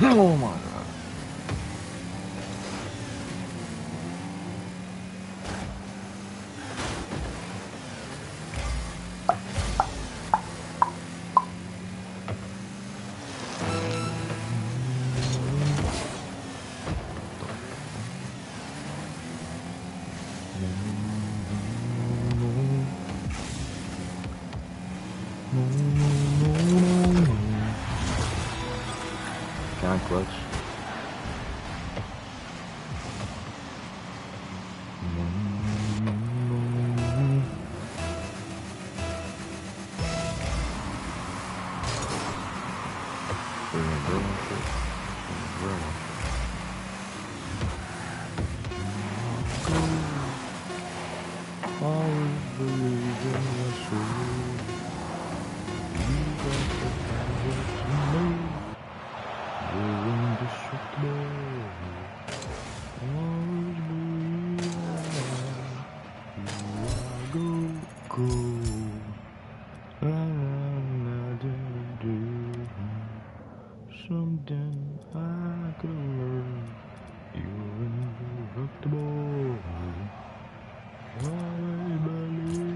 Oh my god. Can I clutch? Something I could learn. You're indestructible. Always believe.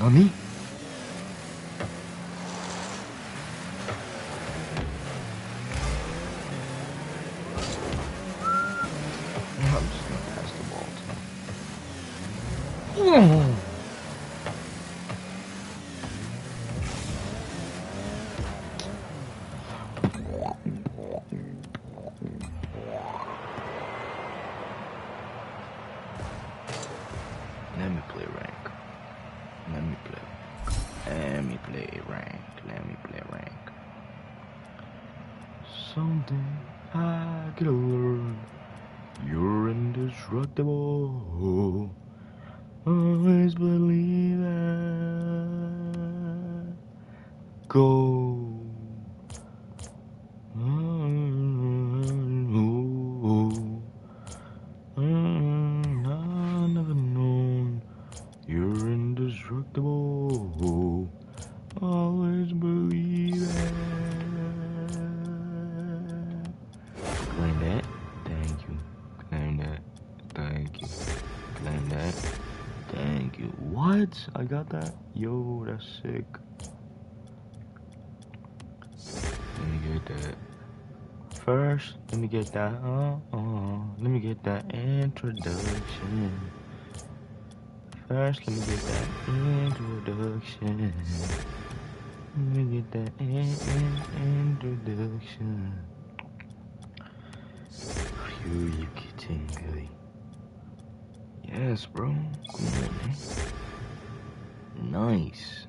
Nani? I'm just gonna pass the ball to him. Let me play rank. Let me play rank. Something I could learn. You're indestructible. Always believe it. Go. I never known. You're indestructible. Always believe it. Claim that. Thank you. Claim that. Thank you. Claim that. Thank you. What? I got that? Yo, that's sick. get that. First, let me get that. Let me get that introduction. First, let me get that introduction. Let me get that introduction. You getting good? Yes, bro. Come on, man. Nice,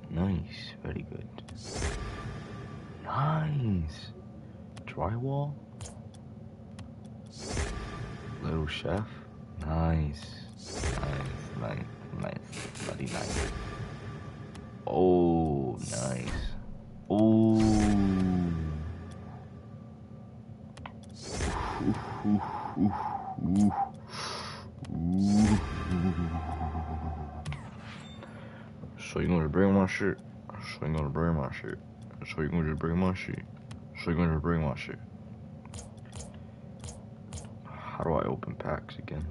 very good. Nice. Drywall. Little chef. Nice, very nice. Oh, nice. Oh. So you're gonna bring my shit. So you're gonna bring my shit. So you're gonna bring my shit. So you're gonna bring my shit. How do I open packs again?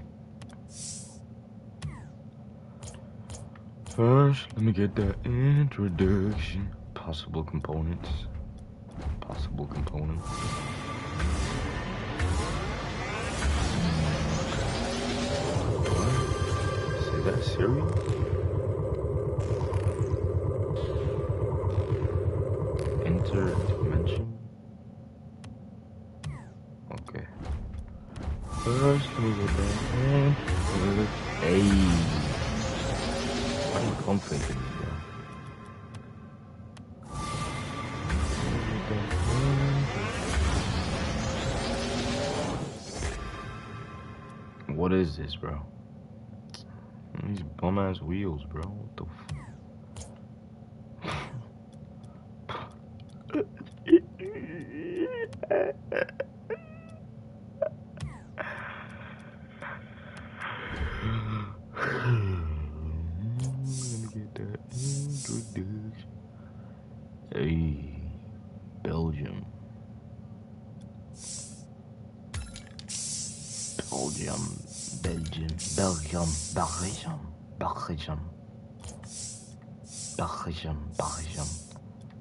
First, let me get that introduction. Possible components. Possible components. Is that serious? Interdimension. Okay. First, let me get that. Hey. Why are you comforting me, bro? What is this, bro? These bum ass wheels, bro. What the Let me get that introduction. Hey, Belgium.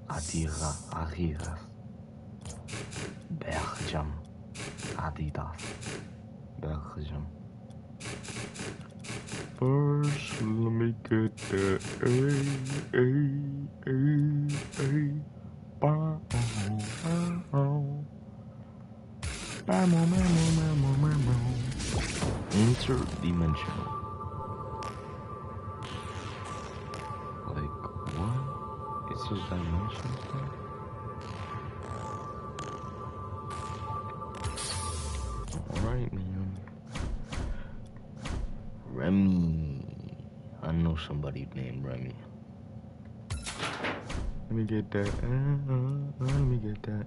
Adidas. Belgium. Adidas. Belgium. First, let me get that interdimensional. Like, what? It's just dimensions now? Alright, man. Remy. I know somebody named Remy. Let me get that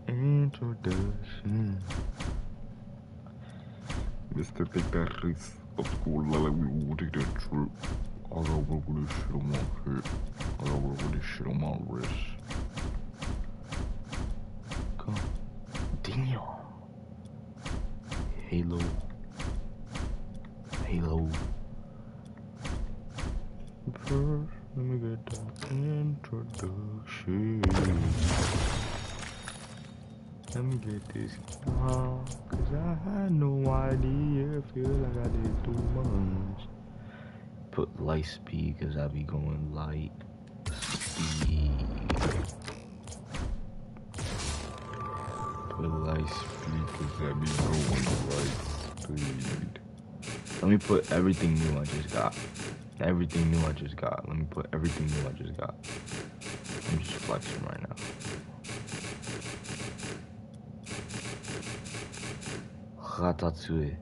introduction. Mr. Take that risk of school, like we will take that trip. I gotta work with this shit on my head. I gotta work with this shit on my wrist. Come. Damn. Halo. First, let me get that introduction. Let me get this cause I had no idea. Feel like I did too much. Put light speed cause I be going light speed. Put light speed cause I be going light speed. Let me put everything new I just got. Everything new I just got. Let me put everything new I just got. I'm just flexing right now. Ratatouille.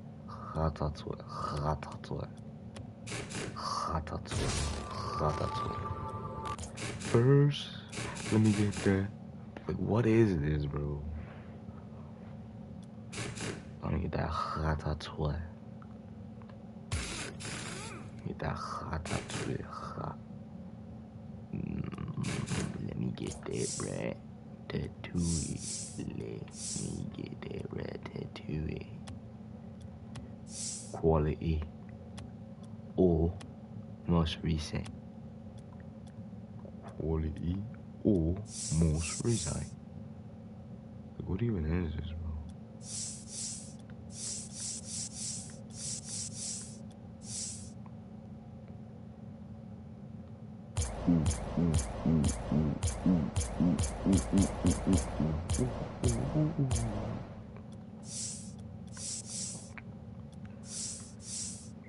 First, let me get that. Like, what is this, bro? Let me get that ratatouille. Get that ratatouille. Let me get that ratatouille. Let me get that ratatouille. Quality or most recent. Quality or most recent. Like, What even is this, bro?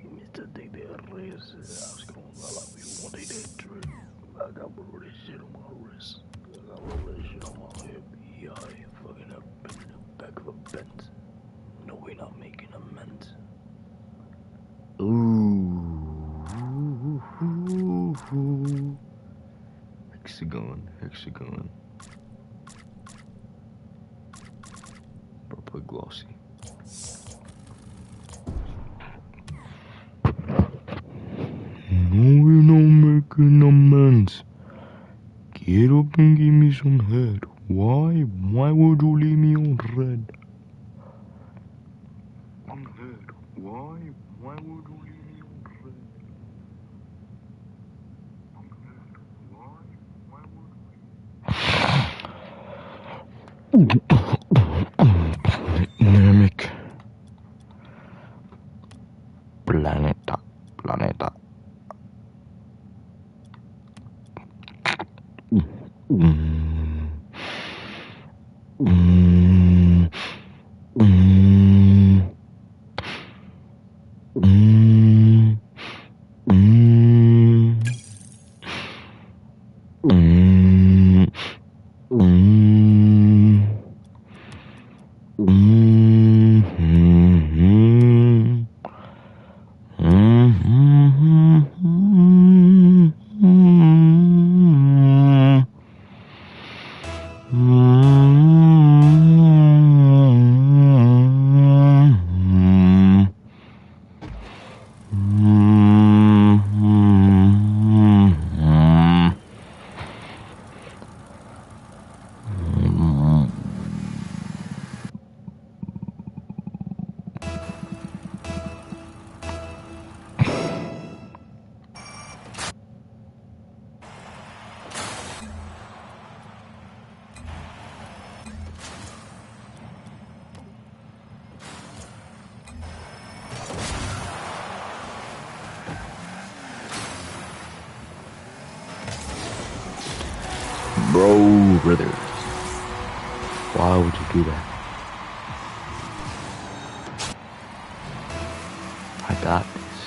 Mr. Dig the Reyes, I was going to lie to you one day that trip. I got all this shit on my wrist. I got all this shit on my hip. Yeah, fucking up in the back of a Benz. No, we're not making amends. Ooh. Hexagon. Bro, put glossy. No, we're not making amends. Get up and give me some head. Why? Why would you leave me on red? On head. Why? Why would you leave me on red? On head. Why? Why would you? Dynamic. Planeta. Bro, brother. Why would you do that? I got this.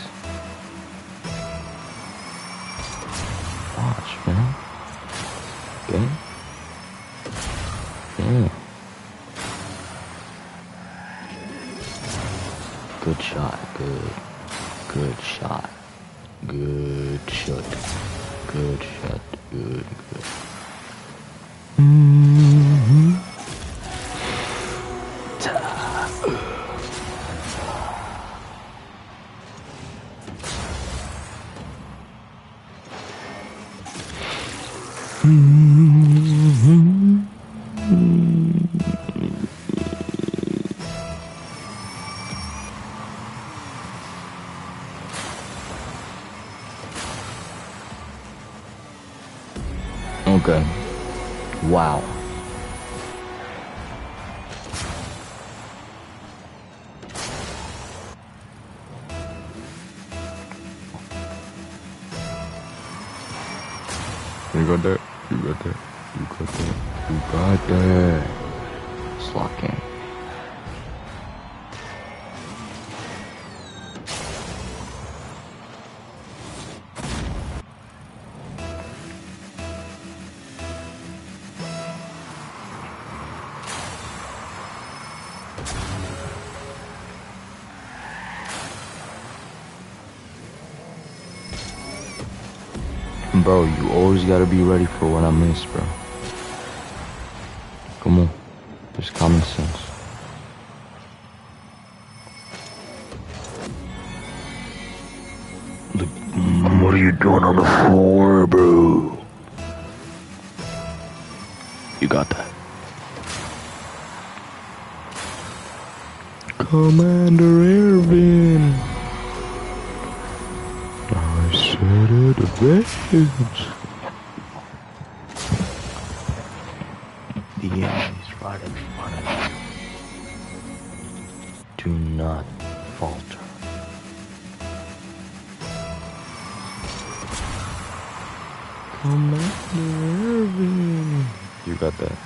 Watch, man. Okay? Yeah. Good shot. Good shot. Good shot. Good shot. Good. Okay. Wow. You got that. Just lock in. Bro, you always gotta be ready for what I miss, bro. Come on. There's common sense. What are you doing on the floor, bro? You got that. Commander Irvin. I said it advance. The enemy's right in front of me. Do not falter. Commander Irvin. You got that.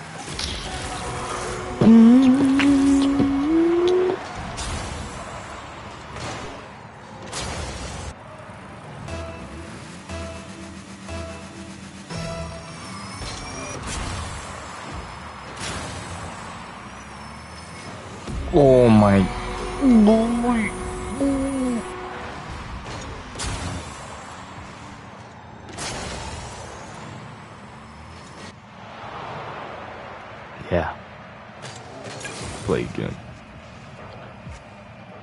Oh my boy. Yeah. Play again.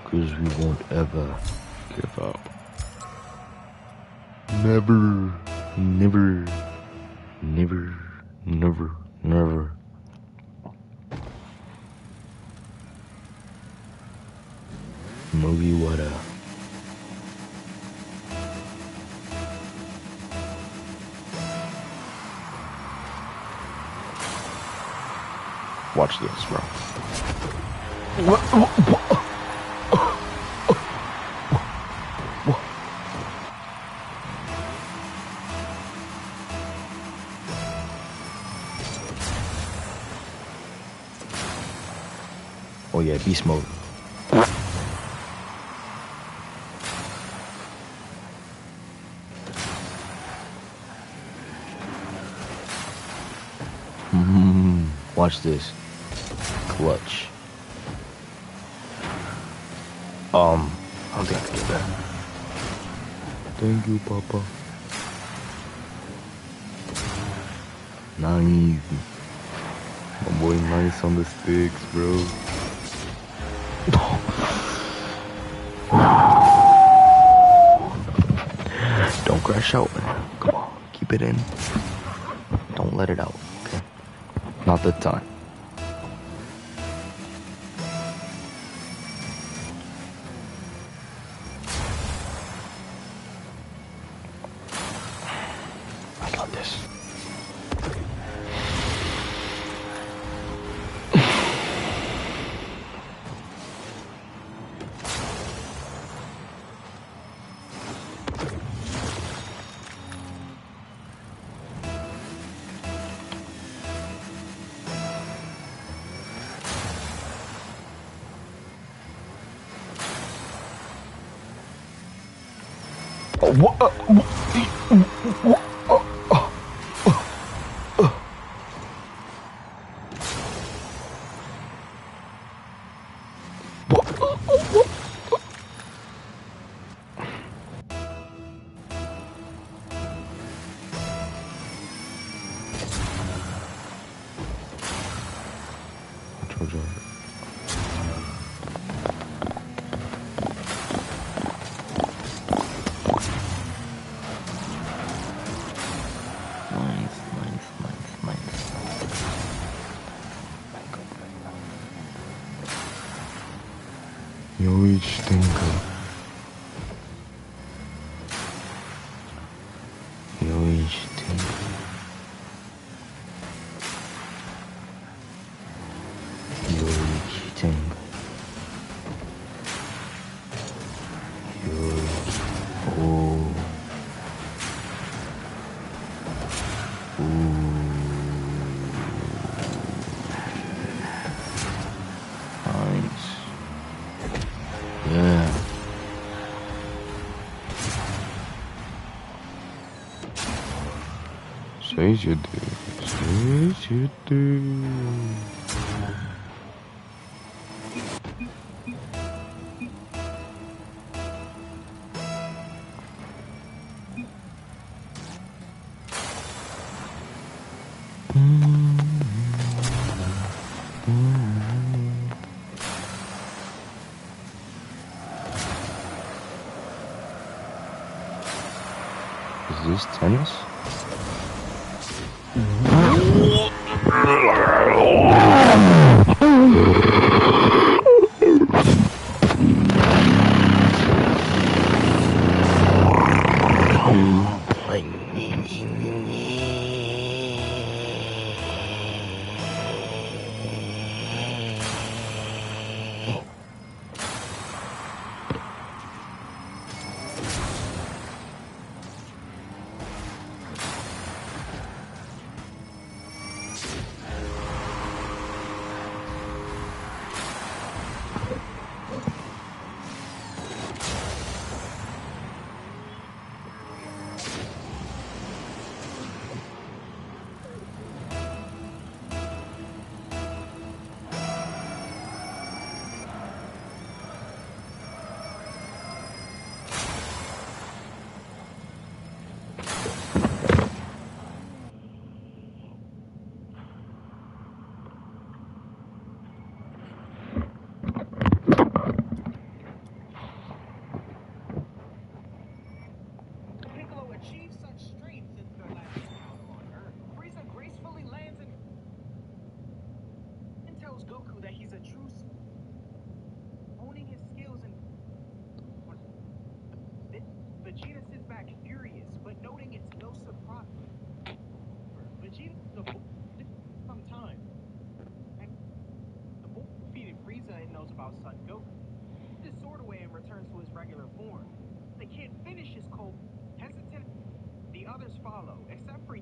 Cause we won't ever give up. Never, never, never, never, never. Movie water. Watch this, bro. Oh yeah, beast mode. Watch this. Clutch. I don't think I can get that. Thank you, Papa. Nice. My boy nice on the sticks, bro. Don't crash out, man. Come on, keep it in. Don't let it out, okay? Not the time. I got this. Says you do. Says you do. Is this tennis? knows about Son Goku. His sword away and returns to his regular form. The kid finishes cold, hesitant. The others follow, except for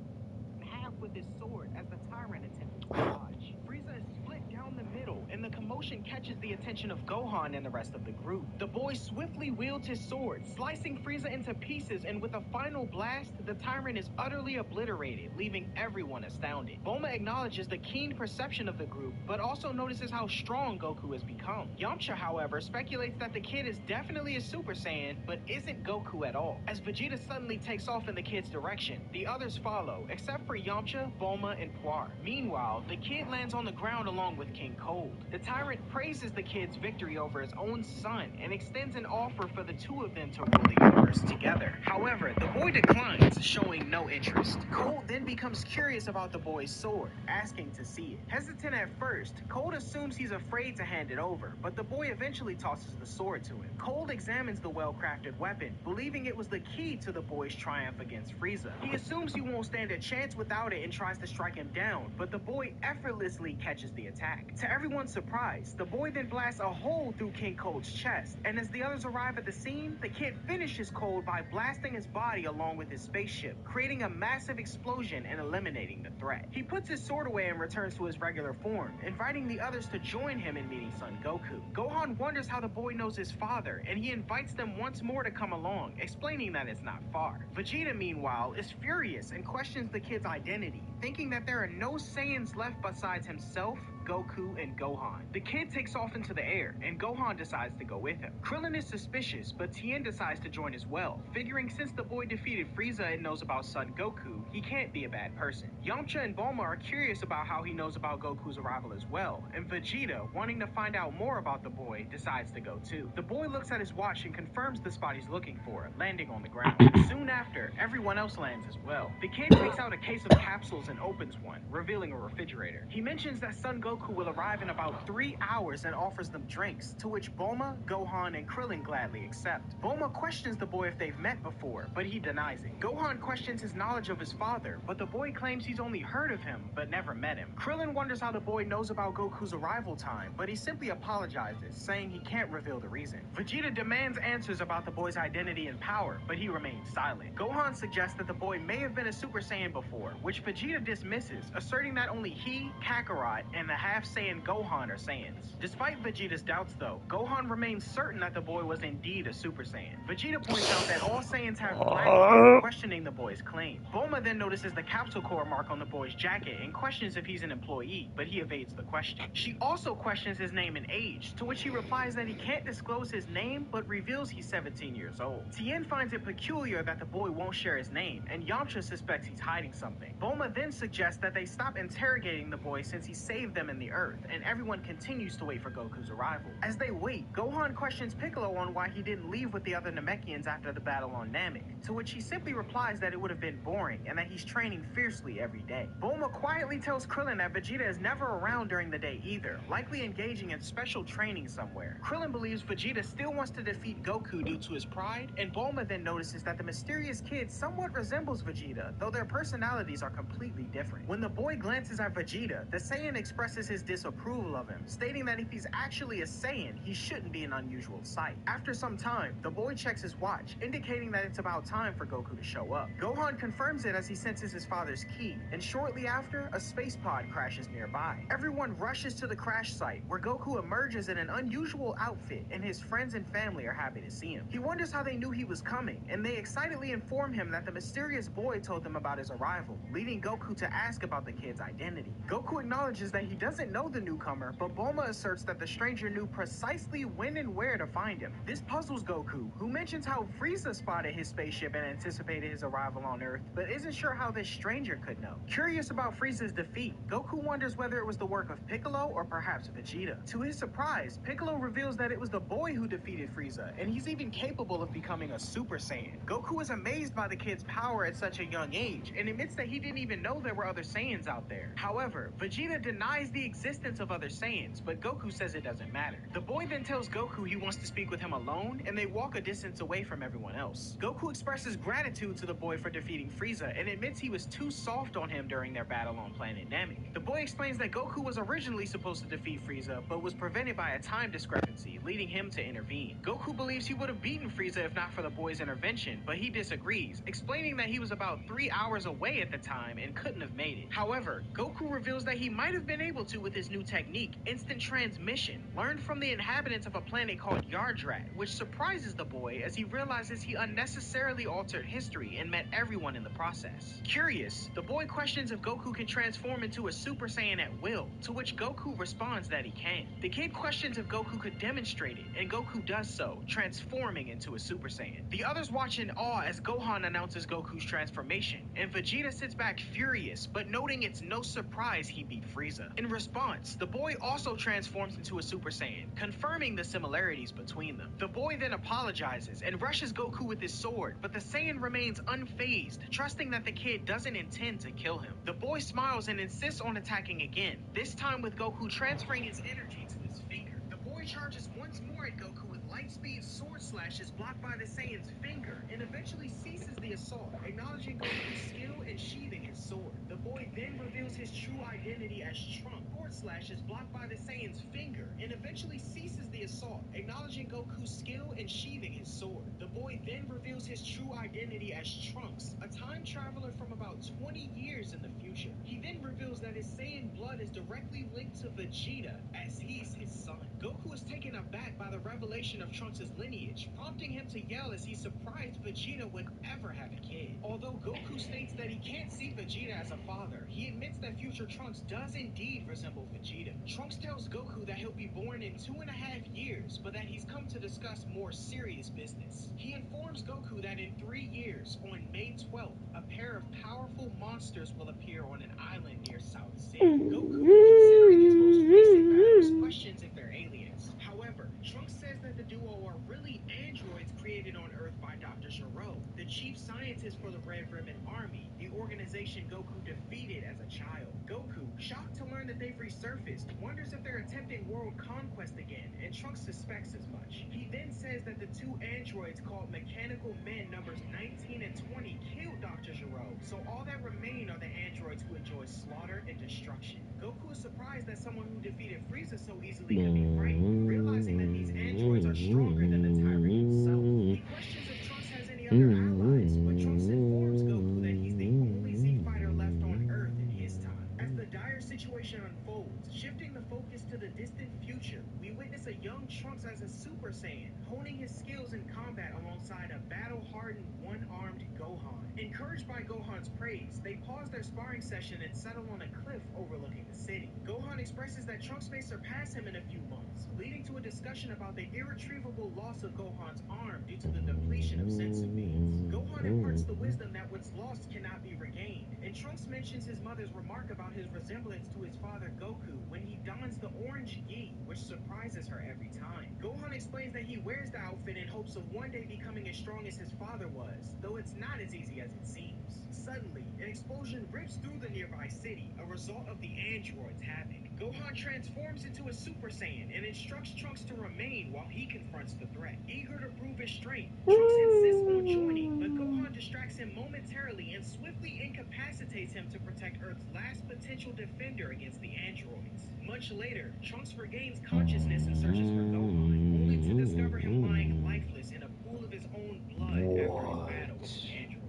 half with his sword as the tyrant attempts to dodge. Frieza is split down the middle, and the commotion catches the attention of Gohan and the rest of the group. The boy swiftly wields his sword, slicing Frieza into pieces, and with a final blast, the tyrant is utterly obliterated, leaving everyone astounded. Bulma acknowledges the keen perception of the group, but also notices how strong Goku has become. Yamcha, however, speculates that the kid is definitely a Super Saiyan, but isn't Goku at all. As Vegeta suddenly takes off in the kid's direction, the others follow, except for Yamcha, Bulma, and Puar. Meanwhile, the kid lands on the ground along with King Cold. The tyrant praises the kid's victory over his own son and extends an offer for the two of them to rule the universe together. However, the boy declines, showing no interest. Cold then becomes curious about the boy's sword, asking to see it. Hesitant at first, Cold assumes he's afraid to hand it over, but the boy eventually tosses the sword to him. Cold examines the well-crafted weapon, believing it was the key to the boy's triumph against Frieza. He assumes he won't stand a chance without it and tries to strike him down, but the boy effortlessly catches the attack. To everyone's surprise, the boy then blasts a hole through King Cold's chest, and as the others arrive at the scene, the kid finishes Cold by blasting his body along with his spaceship, creating a massive explosion and eliminating the threat. He puts his sword away and returns to his regular form, inviting the others to join him in meeting Son Goku. Gohan wonders how the boy knows his father, and he invites them once more to come along, explaining that it's not far. Vegeta, meanwhile, is furious and questions the kid's identity, thinking that there are no Saiyans left besides himself, Goku, and Gohan. The kid takes off into the air, and Gohan decides to go with him. Krillin is suspicious, but Tien decides to join as well, figuring since the boy defeated Frieza and knows about Son Goku, he can't be a bad person. Yamcha and Bulma are curious about how he knows about Goku's arrival as well, and Vegeta, wanting to find out more about the boy, decides to go too. The boy looks at his watch and confirms the spot he's looking for, landing on the ground. Soon after, everyone else lands as well. The kid takes out a case of capsules and opens one, revealing a refrigerator. He mentions that Son Goku will arrive in about 3 hours and offers them drinks, to which Bulma, Gohan, and Krillin gladly accept. Bulma questions the boy if they've met before, but he denies it. Gohan questions his knowledge of his father, but the boy claims he's only heard of him, but never met him. Krillin wonders how the boy knows about Goku's arrival time, but he simply apologizes, saying he can't reveal the reason. Vegeta demands answers about the boy's identity and power, but he remains silent. Gohan suggests that the boy may have been a Super Saiyan before, which Vegeta dismisses, asserting that only he, Kakarot, and the half-Saiyan Gohan are Saiyans. Despite Vegeta's doubts though, Gohan remains certain that the boy was indeed a Super Saiyan. Vegeta points out that all Saiyans have black hair, questioning the boy's claim. Bulma then notices the capsule core mark on the boy's jacket and questions if he's an employee, but he evades the question. She also questions his name and age, to which he replies that he can't disclose his name, but reveals he's 17 years old. Tien finds it peculiar that the boy won't share his name, and Yamcha suspects he's hiding something. Bulma then suggests that they stop interrogating the boy since he saved them in the Earth, and everyone continues to wait for Goku's arrival. As they wait, Gohan questions Piccolo on why he didn't leave with the other Namekians after the battle on Namek, to which he simply replies that it would have been boring and that he's training fiercely every day. Bulma quietly tells Krillin that Vegeta is never around during the day either, likely engaging in special training somewhere. Krillin believes Vegeta still wants to defeat Goku due to his pride, and Bulma then notices that the mysterious kid somewhat resembles Vegeta, though their personalities are completely different. When the boy glances at Vegeta, the Saiyan expresses his disapproval of him, stating that if he's actually a Saiyan, he shouldn't be an unusual sight. After some time, the boy checks his watch, indicating that it's about time for Goku to show up. Gohan confirms it as he senses his father's key, and shortly after, a space pod crashes nearby. Everyone rushes to the crash site, where Goku emerges in an unusual outfit, and his friends and family are happy to see him. He wonders how they knew he was coming, and they excitedly inform him that the mysterious boy told them about his arrival, leading Goku to ask about the kid's identity. Goku acknowledges that he doesn't know the newcomer, but Bulma asserts that the stranger knew precisely when and where to find him. This puzzles Goku, who mentions how Frieza spotted his spaceship and anticipated his arrival on Earth, but isn't sure how this stranger could know. Curious about Frieza's defeat, Goku wonders whether it was the work of Piccolo or perhaps Vegeta. To his surprise, Piccolo reveals that it was the boy who defeated Frieza, and he's even capable of becoming a Super Saiyan. Goku is amazed by the kid's power at such a young age, and admits that he didn't even know there were other Saiyans out there. However, Vegeta denies the existence of other Saiyans, but Goku says it doesn't matter. The boy then tells Goku he wants to speak with him alone, and they walk a distance away from everyone else. Goku expresses gratitude to the boy for defeating Frieza and admits he was too soft on him during their battle on planet Namek. The boy explains that Goku was originally supposed to defeat Frieza, but was prevented by a time discrepancy, leading him to intervene. Goku believes he would have beaten Frieza if not for the boy's intervention, but he disagrees, explaining that he was about 3 hours away at the time and couldn't have made it. However, Goku reveals that he might have been able to with his new technique, instant transmission, learned from the inhabitants of a planet called Yardrat, which surprises the boy as he realizes he unnecessarily altered history and met everyone in the process. Curious, the boy questions if Goku can transform into a Super Saiyan at will, to which Goku responds that he can. The kid questions if Goku could demonstrate it, and Goku does so, transforming into a Super Saiyan. The others watch in awe as Gohan announces Goku's transformation, and Vegeta sits back furious, but noting it's no surprise he beat Frieza. In response, the boy also transforms into a Super Saiyan, confirming the similarities between them. The boy then apologizes and rushes Goku with his sword, but the Saiyan remains unfazed, trusting that the kid doesn't intend to kill him. The boy smiles and insists on attacking again, this time with Goku transferring his energy to his finger. The boy charges once more at Goku with light-speed sword slashes blocked by the Saiyan's finger, and eventually ceases the assault, acknowledging Goku's skill in sheathing his sword. The boy then reveals his true identity as Trunks. Sword slashes blocked by the Saiyan's finger, and eventually ceases the assault, acknowledging Goku's skill in sheathing his sword. The boy then reveals his true identity as Trunks, a time traveler from about 20 years in the future. He then reveals that his Saiyan blood is directly linked to Vegeta, as he's his son. Goku is taken aback by the revelation of Trunks' lineage, prompting him to yell as he's surprised Vegeta would ever have a kid. Although Goku states that he can't see Vegeta as a father, he admits that future Trunks does indeed resemble Vegeta. Trunks tells Goku that he'll be born in 2.5 years, but that he's come to discuss more serious business. He informs Goku that in 3 years, on May 12th, a pair of powerful monsters will appear on an island near South City. Goku, considering his most recent battles, questions if they're aliens. However, Trunks says that the duo are really androids created on Earth by Dr. Gero, the chief scientist for the Red Ribbon Army, the organization Goku defeated as a child. Goku, shocked to learn that they've resurfaced, wonders if they're attempting world conquest again, and Trunks suspects as much. He then says that the two androids called Mechanical Men numbers 19 and 20 killed Dr. Gero, so all that remain are the androids who enjoy slaughter and destruction. Goku is surprised that someone who defeated Frieza so easily could be right, realizing that these androids are stronger than the tyrant himself. He questions if Trunks has any other allies, but Trunks informs Goku that he's the only Z fighter left on Earth in his time. As the dire situation unfolds, shifting the focus to the distant future, we witness a young Trunks as a Super Saiyan, honing his skills in combat alongside a battle-hardened, one-armed Gohan. Encouraged by Gohan's praise, they pause their sparring session and settle on a cliff overlooking the city. Gohan expresses that Trunks may surpass him in a few months, leading to a discussion about the irretrievable loss of Gohan's arm due to the depletion of sensu beans. Gohan imparts the wisdom that what's lost cannot be regained, and Trunks mentions his mother's remark about his resemblance to his father Goku when he dons the orange gi, which surprises her every time. Gohan explains that he wears the outfit in hopes of one day becoming as strong as his father was, though it's not as easy as it seems. Suddenly, an explosion rips through the nearby city, a result of the androids' havoc. Gohan transforms into a Super Saiyan and instructs Trunks to remain while he confronts the threat. Eager to prove his strength, Trunks insists on joining, but Gohan distracts him momentarily and swiftly incapacitates him to protect Earth's last potential defender against the androids. Much later, Trunks regains consciousness and searches for Gohan, only to discover him lying lifeless in a pool of his own blood after his battle with the androids.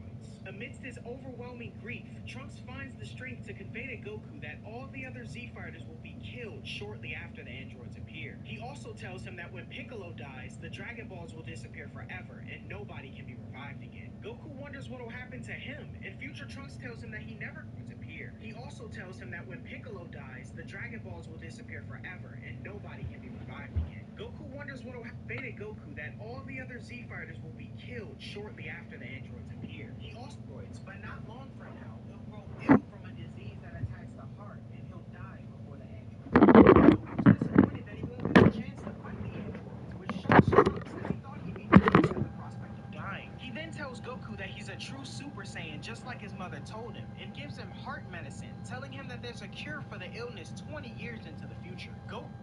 Amidst his overwhelming grief, Trunks finds the strength to convey to Goku that all the other Z fighters will be killed shortly after the androids appear. He also tells him that when Piccolo dies, the Dragon Balls will disappear forever and nobody can be revived again. Goku wonders what will happen to him, and future Trunks tells him that he never could appear. He also tells him that when Piccolo dies, the Dragon Balls will disappear forever and nobody can be revived again. Goku wonders what will happen to Goku that all the other Z fighters will be killed shortly after the androids appear. He also but not long from now, he'll grow ill from a disease that attacks the heart, and he'll die before the androids. Goku's disappointed that he won't get a chance to fight the androids, which shocks Trunks as he thought he'd be depressed at the prospect of dying. He then tells Goku that he's a true Super Saiyan just like his mother told him and gives him heart medicine, telling him that there's a cure for the illness 20 years into the future.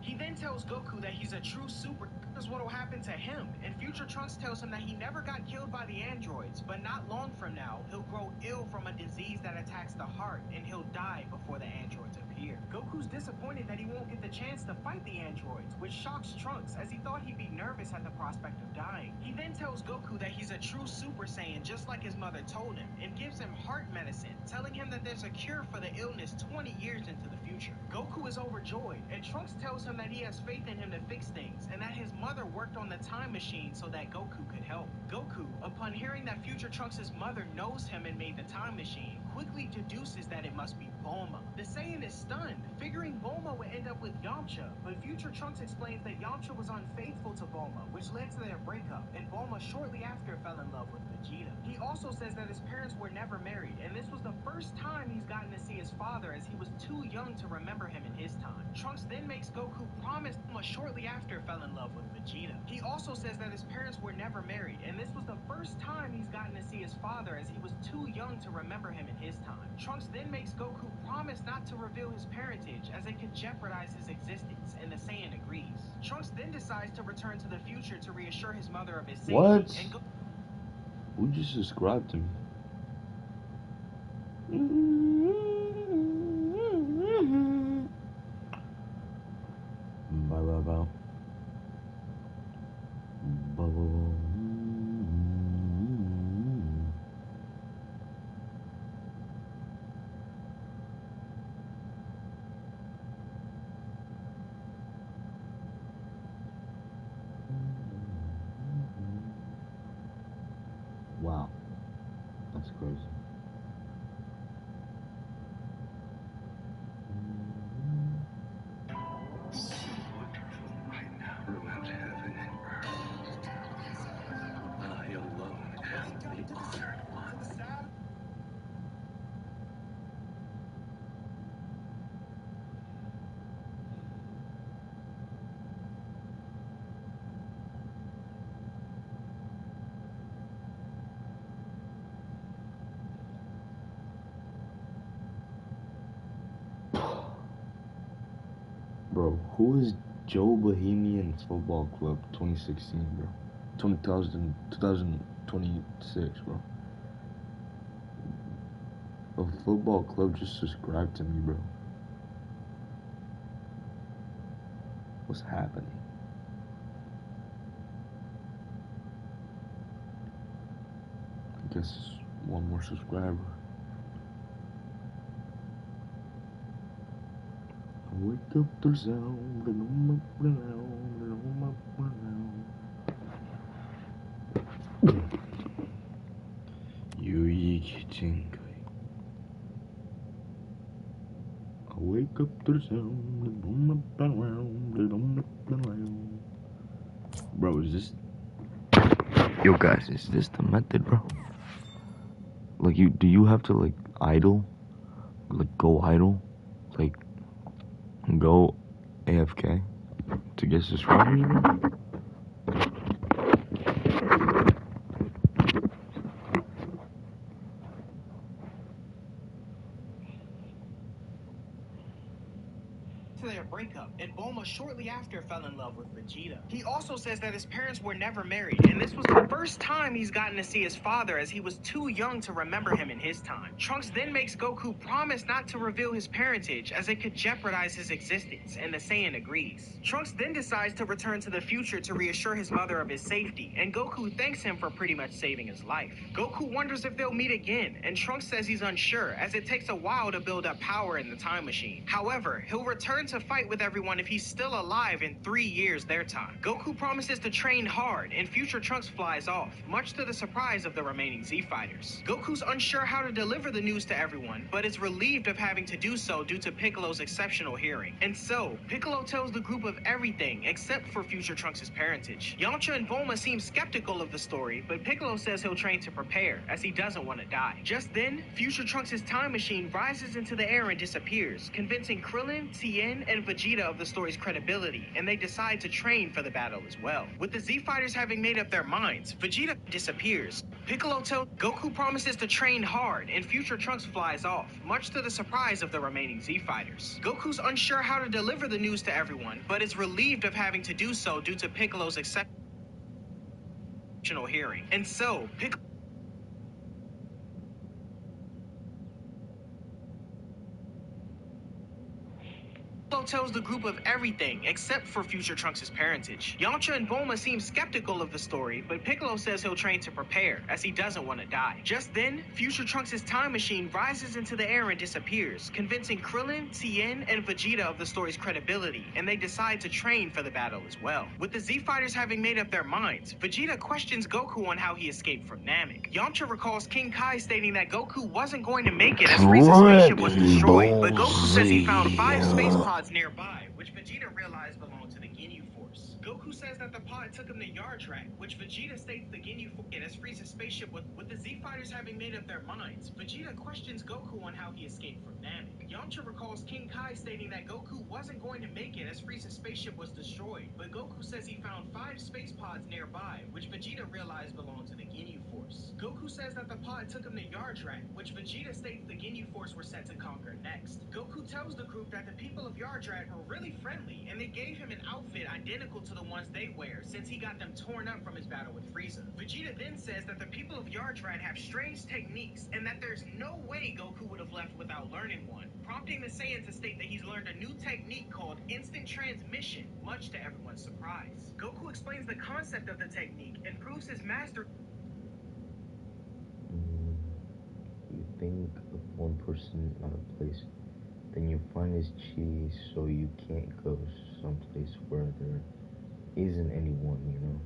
He then tells Goku that he's a true super. Is what will happen to him, and future Trunks tells him that he never got killed by the androids, but not long from now, he'll grow ill from a disease that attacks the heart, and he'll die before the androids appear. Goku's disappointed that he won't get the chance to fight the androids, which shocks Trunks, as he thought he'd be nervous at the prospect of dying. He then tells Goku that he's a true Super Saiyan just like his mother told him, and gives him heart medicine, telling him that there's a cure for the illness 20 years into the future. Goku is overjoyed, and Trunks tells him that he has faith in him to fix things, and that his mother worked on the time machine so that Goku could help. Goku, upon hearing that future Trunks' mother knows him and made the time machine, quickly deduces that it must be Bulma. The Saiyan is stunned, figuring Bulma would end up with Yamcha, but future Trunks explains that Yamcha was unfaithful to Bulma, which led to their breakup, and Bulma shortly after fell in love with Vegeta. He also says that his parents were never married, and this was the first time he's gotten to see his father, as he was too young to remember him in his time. Trunks then makes Goku promise Bulma shortly after fell in love with Vegeta. He also says that his parents were never married, and this was the first time he's gotten to see his father, as he was too young to remember him in his time. Trunks then makes Goku promise not to reveal his parentage, as it could jeopardize his existence, and the Saiyan agrees. Trunks then decides to return to the future to reassure his mother of his safety. What? And Who just subscribed to me? Bye bye bye. Bye bye. Wow, that's crazy. So wonderful right now throughout heaven and earth. I alone am the honored one. Bro, who is Joe Bohemian Football Club 2016, bro? 2026, bro. A football club just subscribed to me, bro. What's happening? I guess one more subscriber. I wake up to the sound, jynxzi. I wake up to the sound, bro, is this... Yo guys, is this the method, bro? Like, do you have to, like, idle? Like, go idle? Like, go AFK to get subscribers, bro? their breakup, and Bulma shortly after fell in love with Vegeta. He also says that his parents were never married, and this was the first time he's gotten to see his father, as he was too young to remember him in his time. Trunks then makes Goku promise not to reveal his parentage, as it could jeopardize his existence, and the Saiyan agrees. Trunks then decides to return to the future to reassure his mother of his safety, and Goku thanks him for pretty much saving his life. Goku wonders if they'll meet again, and Trunks says he's unsure, as it takes a while to build up power in the time machine. However, he'll return to fight with everyone if he's still alive in 3 years their time. Goku promises to train hard, and future Trunks flies off, much to the surprise of the remaining Z fighters. Goku's unsure how to deliver the news to everyone, but is relieved of having to do so due to Piccolo's exceptional hearing. And so, Piccolo tells the group of everything except for future Trunks' parentage. Yamcha and Bulma seem skeptical of the story, but Piccolo says he'll train to prepare, as he doesn't want to die. Just then, future Trunks' time machine rises into the air and disappears, convincing Krillin, Tien, and Vegeta of the story's credibility, and they decide to train for the battle as well. With the Z fighters having made up their minds, Vegeta disappears. Piccolo tells Goku promises to train hard, and future Trunks flies off, much to the surprise of the remaining Z fighters. Goku's unsure how to deliver the news to everyone, but is relieved of having to do so due to Piccolo's exceptional hearing. And so, Piccolo tells the group of everything except for future Trunks' parentage. Yamcha and Bulma seem skeptical of the story, but Piccolo says he'll train to prepare, as he doesn't want to die. Just then, future Trunks' time machine rises into the air and disappears, convincing Krillin, Tien, and Vegeta of the story's credibility, and they decide to train for the battle as well. With the Z fighters having made up their minds, Vegeta questions Goku on how he escaped from Namek. Yamcha recalls King Kai stating that Goku wasn't going to make it as Frieza's spaceship was destroyed, but Goku says he found 5 space pods nearby, which Vegeta realized belonged to the Ginyu Force. Goku says that the pod took him to Yardrat, which Vegeta states the Ginyu Force as Frieza's spaceship was. With the Z fighters having made up their minds, Vegeta questions Goku on how he escaped from Namek. Yamcha recalls King Kai stating that Goku wasn't going to make it as Frieza's spaceship was destroyed, but Goku says he found 5 space pods nearby, which Vegeta realized belonged to the Ginyu Force. Goku says that the pod took him to Yardrat, which Vegeta states the Ginyu Force were set to conquer next. Goku tells the group that the people of Yardrat were really friendly, and they gave him an outfit identical to the ones they wear, since he got them torn up from his battle with Frieza. Vegeta then says that the people of Yardrat have strange techniques, and that there's no way Goku would have left without learning one, prompting the Saiyan to state that he's learned a new technique called instant transmission, much to everyone's surprise. Goku explains the concept of the technique and proves his master. You think of one person out of place, then you find his chi, so you can't go someplace where there isn't anyone, you know?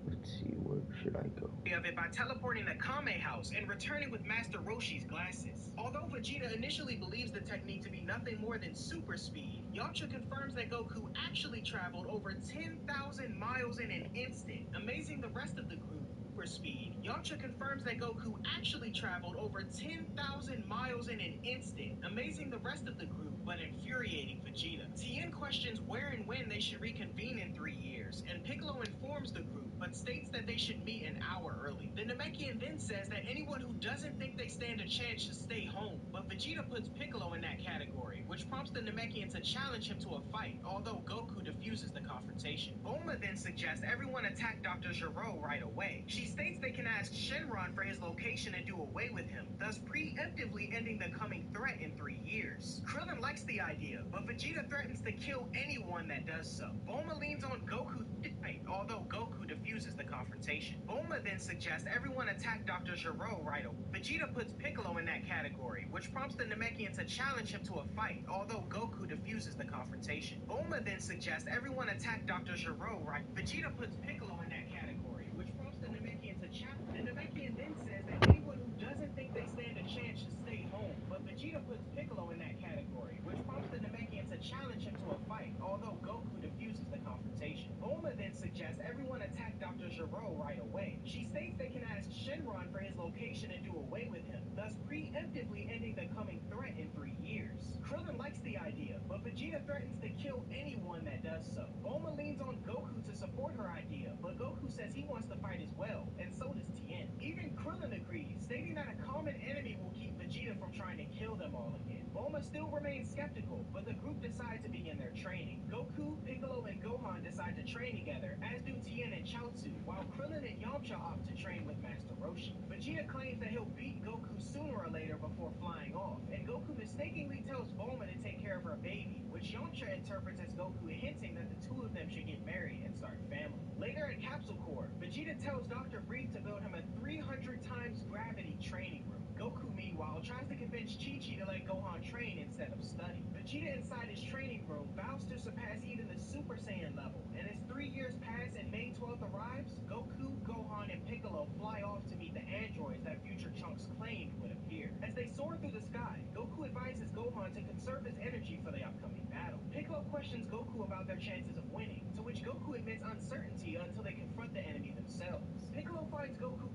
Let's see, where should I go? Of it by teleporting to Kame House and returning with Master Roshi's glasses. Although Vegeta initially believes the technique to be nothing more than super speed, Yamcha confirms that Goku actually traveled over 10,000 miles in an instant, amazing the rest of the group. For speed, Yamcha confirms that Goku actually traveled over 10,000 miles in an instant, amazing the rest of the group, but infuriating Vegeta. Tien questions where and when they should reconvene in 3 years, and Piccolo informs the group, but states that they should meet an hour early. The Namekian then says that anyone who doesn't think they stand a chance should stay home, but Vegeta puts Piccolo in that category, which prompts the Namekian to challenge him to a fight, although Goku defuses the confrontation. Bulma then suggests everyone attack Dr. Gero right away. She states they can ask Shenron for his location and do away with him, thus preemptively ending the coming threat in 3 years. Krillin likes the idea, but Vegeta threatens to kill anyone that does so. Bulma leans on Goku to fight, although Goku defuses the confrontation. Bulma then suggests everyone attack Dr. Gero right away. Vegeta puts Piccolo in that category, which prompts the Namekian to challenge him to a fight, although Goku defuses the confrontation. Bulma then suggests everyone attack Dr. Gero right. Vegeta puts Piccolo in that category, which prompts the Namekian to challenge. The Namekian then says that anyone who doesn't think they stand a chance should stay home, but Vegeta puts Piccolo in that category, which prompts the Namekian to challenge him to a fight, although Goku defuses the confrontation. Bulma then suggests everyone attack Dr. Gero right away. She states they can ask Shenron for his location and do away with him, thus preemptively ending the coming threat in 3 years. Krillin likes the idea, but Vegeta threatens to kill anyone that does so. Bulma leans on Goku to support her idea, but Goku says he wants to fight as well, and so does Tien. Even Krillin agrees, stating that a common enemy will keep Vegeta from trying to kill them all again. Bulma still remains skeptical, but the group decides to begin their training. Goku, Piccolo, and Gohan decide to train together, as do Tien and Chaozu, while Krillin and Yamcha opt to train with Master Roshi. Vegeta claims that he'll beat Goku sooner or later before flying off, and Goku mistakenly tells Bulma to take care of her baby, which Yamcha interprets as Goku hinting that the two of them should get married and start a family. Later at Capsule Corps, Vegeta tells Dr. Brief to build him a 300 times gravity training room. Goku, meanwhile, tries to convince Chi-Chi to let Gohan train instead of study. Vegeta inside his training room vows to surpass even the Super Saiyan level, and as 3 years pass and May 12th arrives, Goku, Gohan, and Piccolo fly off to meet the androids that future Trunks claimed would appear. As they soar through the sky, Goku advises Gohan to conserve his energy for the upcoming battle. Piccolo questions Goku about their chances of winning, to which Goku admits uncertainty until they confront the enemy themselves. Piccolo finds Goku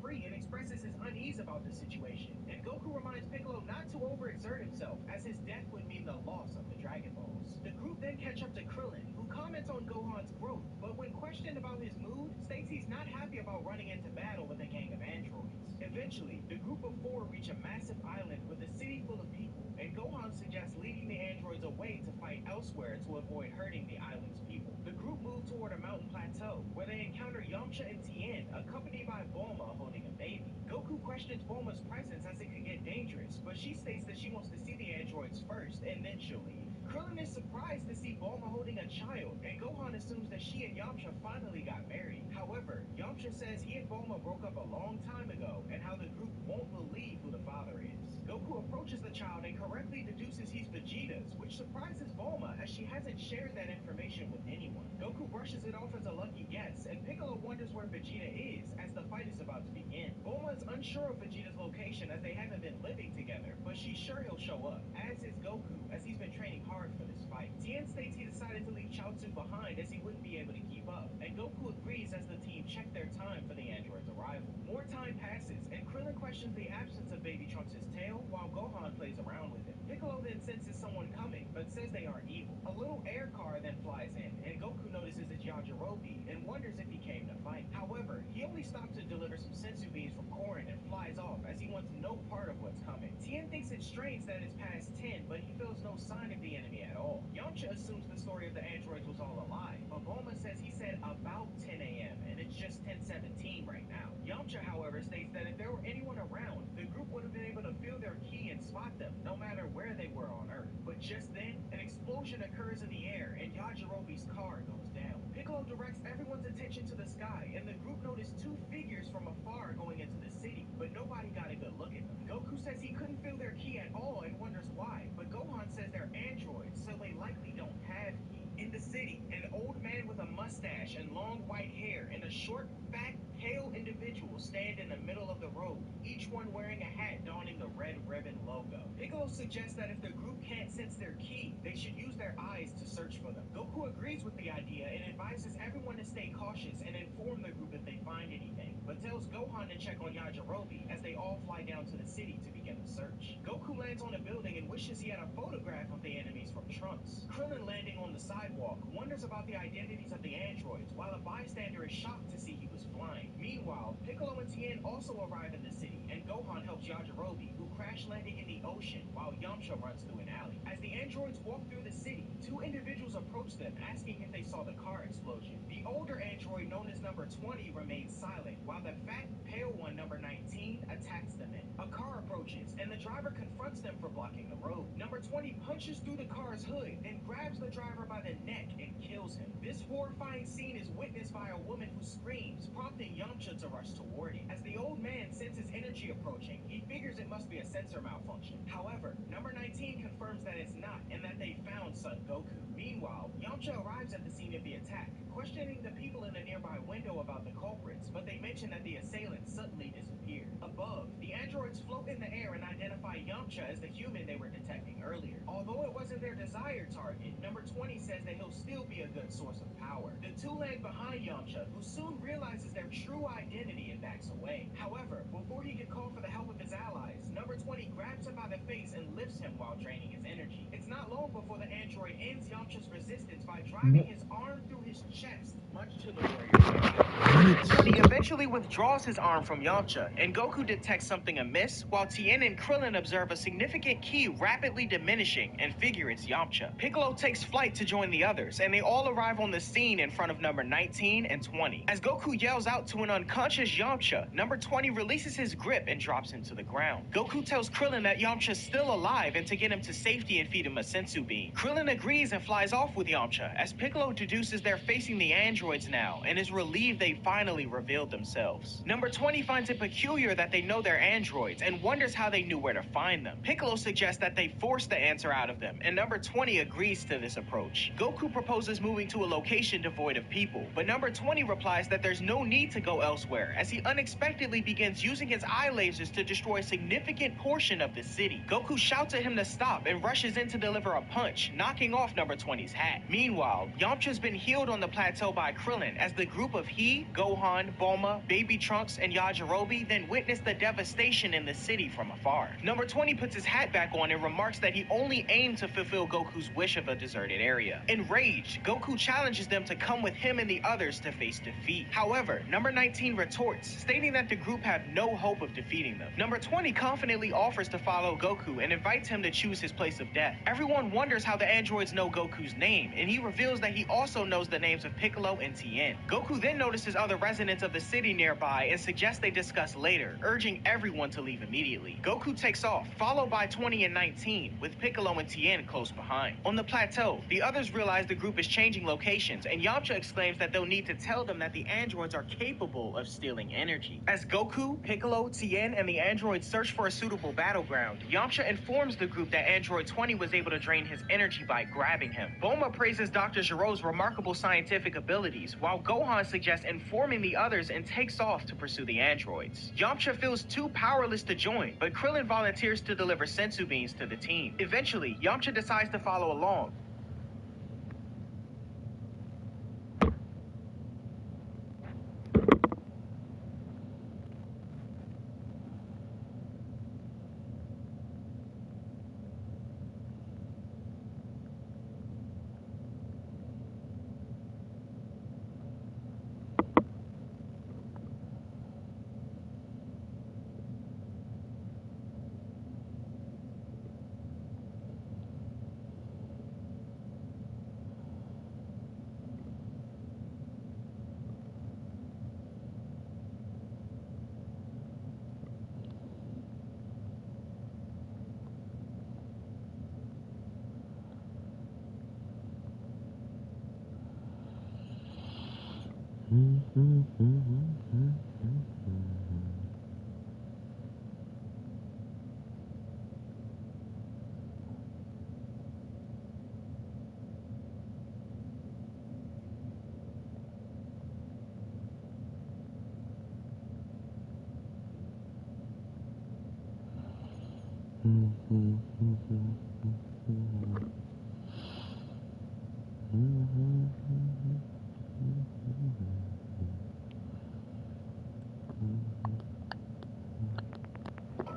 free and expresses his unease about the situation. And Goku reminds Piccolo not to overexert himself, as his death would mean the loss of the Dragon Balls. The group then catch up to Krillin, who comments on Gohan's growth, but when questioned about his mood, states he's not happy about running into battle with a gang of androids. Eventually, the group of four reach a massive island with a city full of people, and Gohan suggests leading the androids away to fight elsewhere to avoid hurting the island's people. The group move toward a mountain plateau, where they encounter Yamcha and Tien, accompanied by Bulma holding a baby. Goku questions Bulma's presence as it could get dangerous, but she states that she wants to see the androids first, and then she'll leave. Krillin is surprised to see Bulma holding a child, and Gohan assumes that she and Yamcha finally got married. However, Yamcha says he and Bulma broke up a long time ago, and how the group won't believe who the father is. Goku approaches the child and correctly deduces he's Vegeta's, which surprises Bulma as she hasn't shared that information with anyone. Goku brushes it off as a lucky guess, and Piccolo wonders where Vegeta is as the fight is about to begin. Bulma is unsure of Vegeta's location as they haven't been living together, but she's sure he'll show up, as is Goku, as he's been training hard for this fight. Tien states he decided to leave Chaozu behind as he wouldn't be able to keep up, and Goku agrees as the team check their time for the android's arrival. More time passes, and Krillin questions the absence of Baby Trunks' tail while Gohan plays around with him. Piccolo then senses someone coming, but says they aren't evil. A little air car then flies in, and Goku notices it's Yajirobe and wonders if he came to fight. However, he only stops to deliver some sensu beans from Korin and flies off as he wants no part of what's coming. Tien thinks it's strange that it's past 10, but he feels no sign of the enemy at all. Yamcha assumes the story of the androids was all a lie, but Bulma says he said about 10 a.m. and it's just 10:17 right now. Yamcha, however, states that if there were anyone around, the group would have been able to feel their ki and spot them, no matter where they were on Earth. But just then, an explosion occurs in the air, and Yajirobe's car goes down. Piccolo directs everyone's attention to the sky, and the group noticed two figures from afar going into the city, but nobody got a good look at them. Goku says he couldn't feel their ki at all and wonders why, but Gohan says they're androids, so they likely don't have ki. In the city, an old man with a mustache and long white hair and a short, fat, pale individual stand in the middle of the road, each one wearing a hat donning the red ribbon logo. Piccolo suggests that if the group can't sense their ki, they should use their eyes to search for them. Goku agrees with the idea and advises everyone to stay cautious and inform the group if they find anything, but tells Gohan to check on Yajirobe as they all fly down to the city to begin the search. Goku lands on a building and wishes he had a photograph of the enemies from Trunks. Krillin, landing on the sidewalk, wonders about the identities of the androids, while a bystander is shocked to see he was flying. Meanwhile, Piccolo and Tien also arrive in the city, and Gohan helps Yajirobe, who crash landing in the ocean while Yamcha runs through an alley. As the androids walk through the city, two individuals approach them, asking if they saw the car explosion. The older android, known as number 20, remains silent, while the fat, pale one, number 19, attacks the men. A car approaches, and the driver confronts them for blocking the road. Number 20 punches through the car's hood and grabs the driver by the neck and kills him. This horrifying scene is witnessed by a woman who screams, prompting Yamcha to rush toward it. As the old man senses energy approaching, he figures it must be a sensor malfunction. However, number 19 confirms that it's not, and that they found Son Goku. Meanwhile, Yamcha arrives at the scene of the attack, questioning the people in a nearby window about the culprits, but they mention that the assailants suddenly disappeared. Above, the androids float in the air and identify Yamcha as the human they were detecting earlier. Although it wasn't their desired target, number 20 says that he'll still be a good source of power. The two lag behind Yamcha, who soon realizes their true identity and backs away. However, before he can call for the help of his allies, number 20 grabs him by the face and lifts him while draining his energy. It's not long before the android ends Yamcha's resistance by driving his arm through his chest, much to the warrior's delight. He eventually withdraws his arm from Yamcha, and Goku detects something amiss, while Tien and Krillin observe a significant ki rapidly diminishing and figure it's Yamcha. Piccolo takes flight to join the others, and they all arrive on the scene in front of number 19 and 20. As Goku yells out to an unconscious Yamcha, number 20 releases his grip and drops him to the ground. Goku tells Krillin that Yamcha's still alive and to get him to safety and feed him a sensu bean. Krillin agrees and flies off with Yamcha, as Piccolo deduces they're facing the androids now and is relieved they finally revealed themselves. Number 20 finds it peculiar that they know they're androids and wonders how they knew where to find them. Piccolo suggests that they forced the answer out of them, and number 20 agrees to this approach. Goku proposes moving to a location devoid of people, but number 20 replies that there's no need to go elsewhere, as he unexpectedly begins using his eye lasers to destroy a significant portion of the city. Goku shouts at him to stop and rushes in to deliver a punch, knocking off number 20's hat. Meanwhile, Yamcha's been healed on the plateau by Krillin as the group of he, Gohan, Bulma, Baby Trunks, and Yajirobe then witness the devastation in the city from afar. Number 20 puts his hat back on and remarks that he only aimed to fulfill Goku's wish of a deserted area. Enraged, Goku challenges them to come with him and the others to face defeat. However, number 19 retorts, stating that the group have no hope of defeating them. Number 20 confidently offers to follow Goku and invites him to choose his place of death. Everyone wonders how the androids know Goku's name, and he reveals that he also knows the names of Piccolo and Tien. Goku then notices other residents of the city nearby and suggests they discuss later, urging everyone to leave immediately. Goku takes off, followed by 20 and 19, with Piccolo and Tien close behind. On the plateau, the others realize the group is changing locations, and Yamcha exclaims that they'll need to tell them that the androids are capable of stealing energy. As Goku, Piccolo, Tien, and the androids search for a suitable battleground, Yamcha informs the group that Android 20 was able to drain his energy by grabbing him. Bulma praises Dr. Gero's remarkable scientific abilities, while Gohan suggests informing the others and takes off to pursue the androids. Yamcha feels too powerless to join, but Krillin volunteers to deliver sensu beans to the team. Eventually, Yamcha decides to follow along.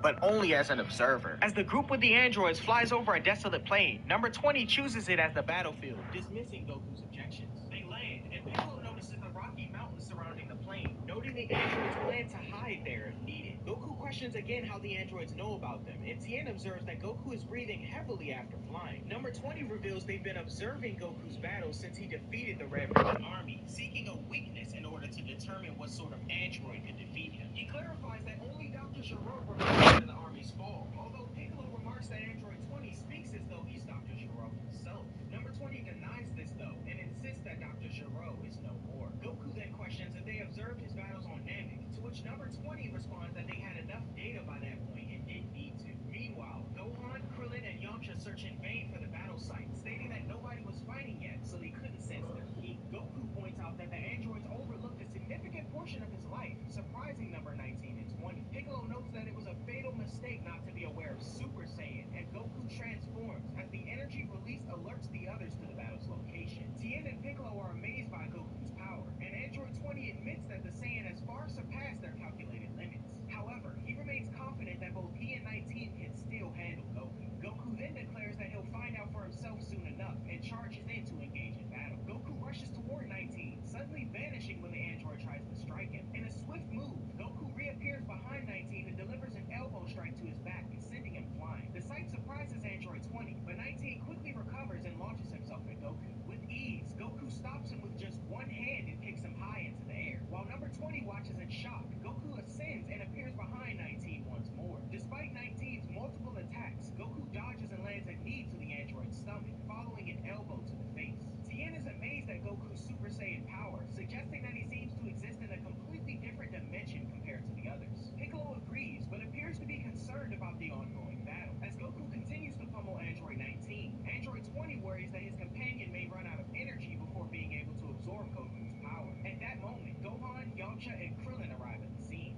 But only as an observer. As the group with the androids flies over a desolate plain, number 20 chooses it as the battlefield, dismissing Goku's objections. They land, and Piccolo notices the rocky mountains surrounding the plain, noting the androids plan to hide there if needed. Goku questions again how the androids know about them, and Tien observes that Goku is breathing heavily after flying. Number 20 reveals they've been observing Goku's battles since he defeated the Red Ribbon Army, seeking a weakness in order to determine what sort of android could defeat him. He clarifies that only Dr. Gero remembers the army's fall, although Piccolo remarks that Android 20 speaks as though he's Dr. Gero himself. Number 20 denies this, though, and insists that Dr. Gero is no more. Goku then questions if they observed his battles on Namek, to which number 20 responds that they had enough data by that point and didn't need to. Meanwhile, Gohan, Krillin, and Yamcha search in vain for the battle site, stating that nobody was fighting yet, so they couldn't sense their heat. Goku points out that the androids overlooked a significant portion of his life, surprising number 19 and 20. Piccolo notes that it was a fatal mistake not to be aware of Super Saiyan, and Goku transforms as the energy released alerts the others to the battle's location. Tien and Piccolo are amazed by Goku's power, and Android 20 admits that the Saiyan has far surpassed their calculated limits. However, he remains confident that both he and 19 can still handle Goku. Goku then declares that he'll find out for himself soon enough, and charges in to engage in battle. Goku rushes toward 19, suddenly vanishing when the android tries to strike him. In a swift move, Goku reappears behind 19 and delivers an elbow strike to his back, sending him flying. The sight surprises Android 20, but 19 quickly recovers and launches himself at Goku. With ease, Goku stops him with just one hand and kicks him high into the air. While number 20 watches in shock, Goku ascends and appears behind 19 once more. Despite 19's multiple attacks, Goku dodges and lands a knee to the android's stomach, following an elbow to the face. Tien is amazed at Goku's Super Saiyan power, suggesting that he seems to exist in a completely different dimension compared to the others. Piccolo agrees, but appears to be concerned about the ongoing battle. As Goku continues to pummel Android 19, Android 20 worries that his companion may run out of energy before being able to absorb Goku's power. At that moment, Gohan, Yamcha, and Krillin arrive at the scene.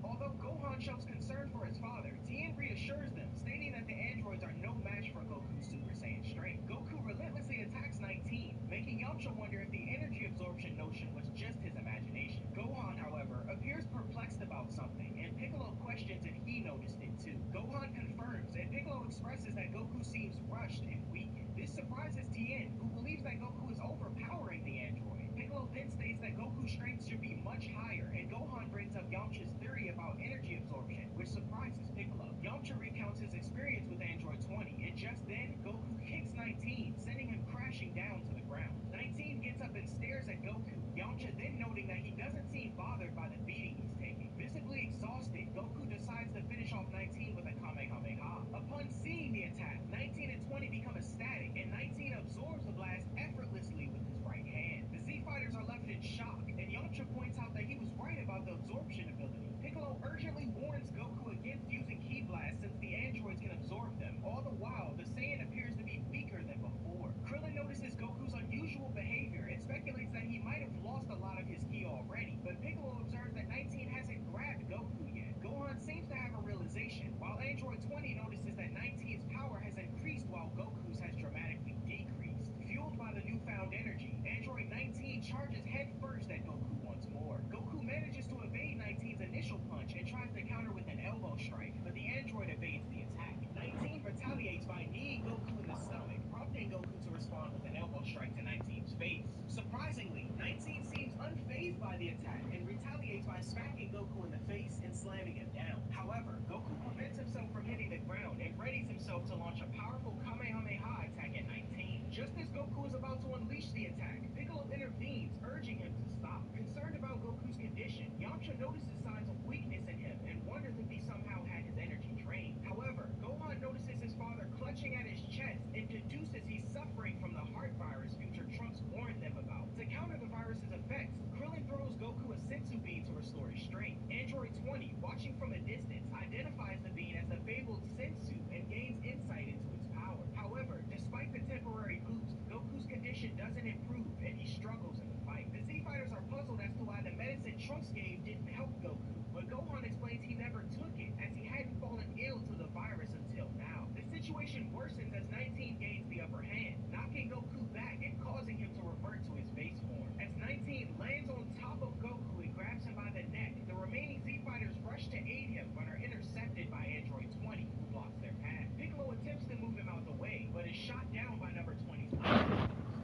Gohan shows concern for his father. Tien reassures them, stating that the androids are no match for Goku's Super Saiyan strength. Goku relentlessly attacks 19, making Yamcha wonder if the energy absorption notion was just his imagination. Gohan, however, appears perplexed about something, and Piccolo questions if he noticed it too. Gohan confirms, and Piccolo expresses that Goku seems rushed and weakened. This surprises Tien, who believes that Goku is overpowering the android. Piccolo then states that Goku's strength should be much higher, and Gohan brings up Yamcha's theory about energy absorption, which surprises Piccolo. Yamcha recounts his experience with Android 20, and just then, Goku kicks 19, sending him crashing down to the ground. 19 gets up and stares at Goku, Yamcha then noting that he doesn't seem bothered by the beating he's taking. Visibly exhausted, Goku decides to finish off 19 with a Kamehameha. Upon seeing the attack, 19 and 20 become ecstatic, and 19 absorbs the blast effortlessly with his right hand. The Z-Fighters are left in shock, and Yamcha points out that he was right about the absorption ability. Piccolo urgently warns Goku against using Ki Blast since the androids can absorb them. All the while, the Saiyan appears to be weaker than before. Krillin notices Goku's unusual behavior and speculates that he might have lost a lot of his Ki already, but Piccolo observes that 19 hasn't grabbed Goku yet. Gohan seems to have a realization, while Android 20 notices that 19's power has increased while Goku's has dramatically decreased. Fueled by the newfound energy, Android 19 charges headfirst at Goku once more. Goku manages to evade 19's initial punch and tries to counter with an elbow strike, but the android evades the attack. 19 retaliates by kneeing Goku in the stomach, prompting Goku to respond with an elbow strike to 19's face. Surprisingly, 19 seems unfazed by the attack and retaliates by smacking Goku in the face and slamming him down. However, Goku prevents himself from hitting the ground and readies himself to launch a powerful Kamehameha attack at 19. Just as Goku is about to unleash the attack, Piccolo intervenes, urging him to stop. Concerned about Goku's condition, Yamcha notices signs of weakness in him and wonders if he somehow had his energy drained. However, Gohan notices his father clutching at his chest and deduces he's suffering from the heart virus future Trunks warned them about. To counter the virus's effects, Krillin throws Goku a sensu bean to restore his strength. Android 20, watching from a distance, identifies the bean as the fabled sensu and gains insight into its power. However, despite the temporary boost, Goku's condition doesn't improve and he struggles in the fight. The Z-Fighters are puzzled as to why the medicine Trunks gave didn't help Goku, but Gohan explains he never took it as he hadn't fallen ill to the virus until now. The situation worsens as 19 gains the upper hand, knocking Goku back and causing him to revert to his base form. As 19 lands on top of Goku and grabs him by the neck, the remaining Z-Fighters rush to aid him but are intercepted by Android 20, who blocks their path. Piccolo attempts to move him out the way, but is shot down by number 20's blast.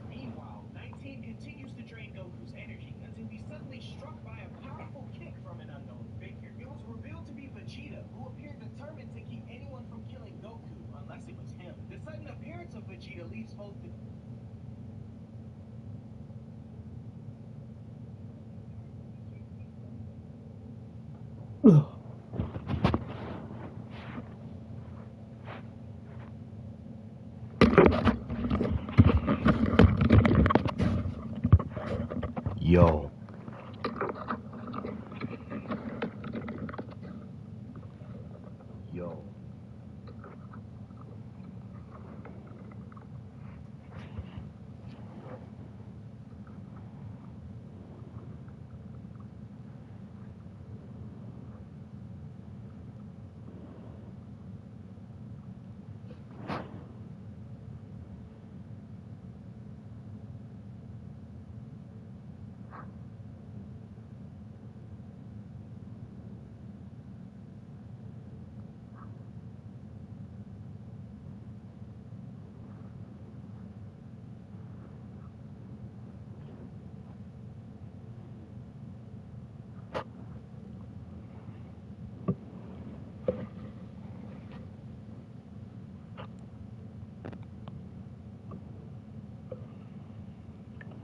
Meanwhile, 19 continues to drain Goku's energy until he's suddenly struck by a powerful kick from an unknown figure. It was revealed to be Vegeta, who appeared determined to keep anyone from killing Goku unless it was him. The sudden appearance of Vegeta leaves both the Yo. Yo.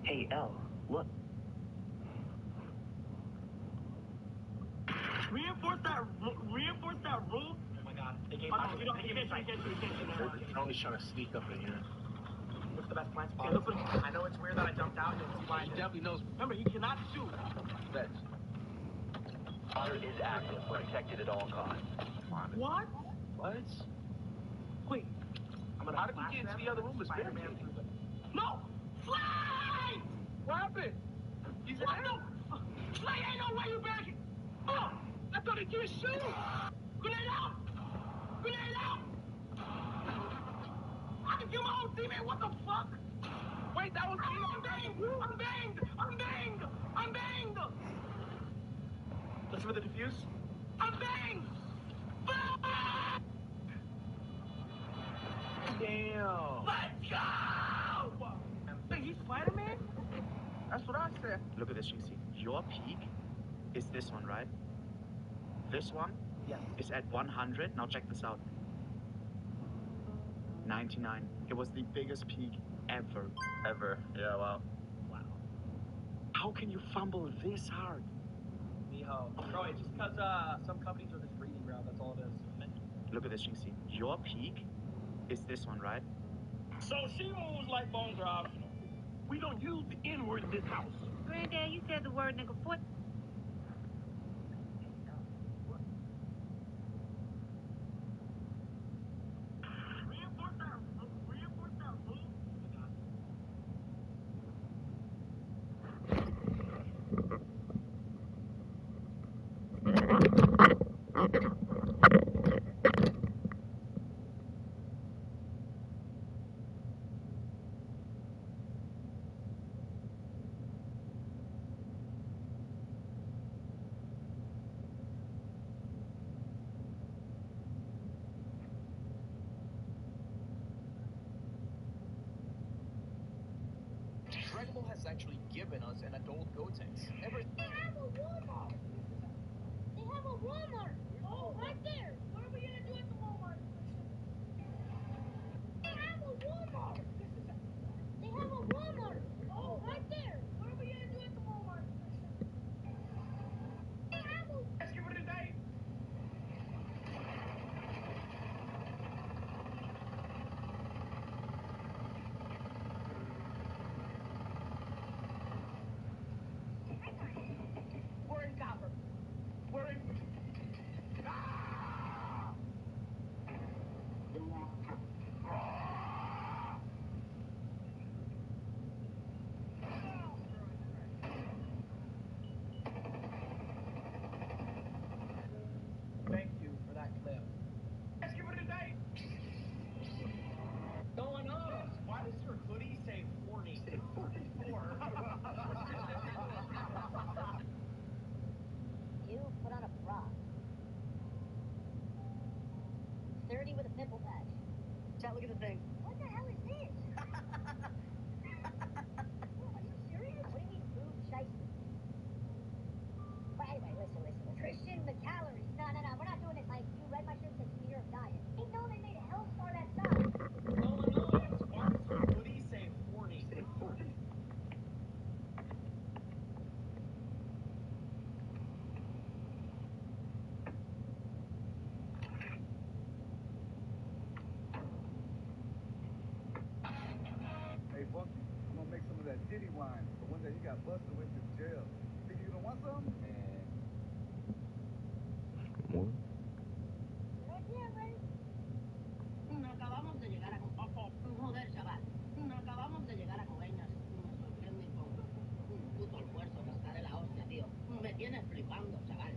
Hey, L, look. Reinforce that room. Oh my god, they gave They're always trying to sneak up in here. What's the best plan? Okay, listen, I know it's weird that I jumped out and see why. He definitely knows. Remember, he cannot shoot. That. Otter is active, protected at all costs. What? What? Wait. How did we get into the other room? Spider-Man through the... No! Fly! What happened? He's What the? Fly, ain't no way you back it! Oh! I thought he Your shoe! Grenade out! Grenade out! I can kill my own teammate, what the fuck? Wait, that was me. I'm banged! I'm banged! I'm banged! I'm banged! Let's for the defuse. I'm banged! Damn! Let's go! Wait, he's Spider-Man? That's what I said. Look at this, jynxzi. Your peak is this one, right? This one is at 100. Now check this out. 99. It was the biggest peak ever. Ever. Yeah, wow. Wow. How can you fumble this hard? Miho. Bro, it's just because some companies are just greedy, bro. That's all it is. Look at this, jynxzi. Your peak is this one, right? So she moves like bone drop. We don't use the N-word in this house. Granddad, you said the word nigga 4. Dragon Ball has actually given us an adult Gotenks. They have a Walmart. They have a Walmart. Oh, right there. What are we gonna do at the Walmart? They have a Walmart. They have a Walmart. Oh, right there. What are we gonna do at the Walmart? They have a. Let's give it a day. We're in copper. We're in. Thank you for that clip. Let's give it a day. Going on. Why does your hoodie say horny? 44. You put on a bra. 30 with a pimple patch. Chat, look at the thing. What the hell is this? Are you serious? What do you mean, boob shiesty? But anyway, listen. Christian, the calories. No. We're not doing this. Like, you read my shirt, says fear of diet. Ain't no, they made a Hellstar that size. Going on. Why does your hoodie say horny? Hey, Bucky, I'm gonna make some of that titty wine. But one day he got busted with in jail. Think you gonna want some? Man. What? Acabamos de llegar a joder, chaval. Acabamos de llegar a Coveñas. Me sorprende con un puto almuerzo, cascaré la hostia, tío. Me tienes flipando, chaval.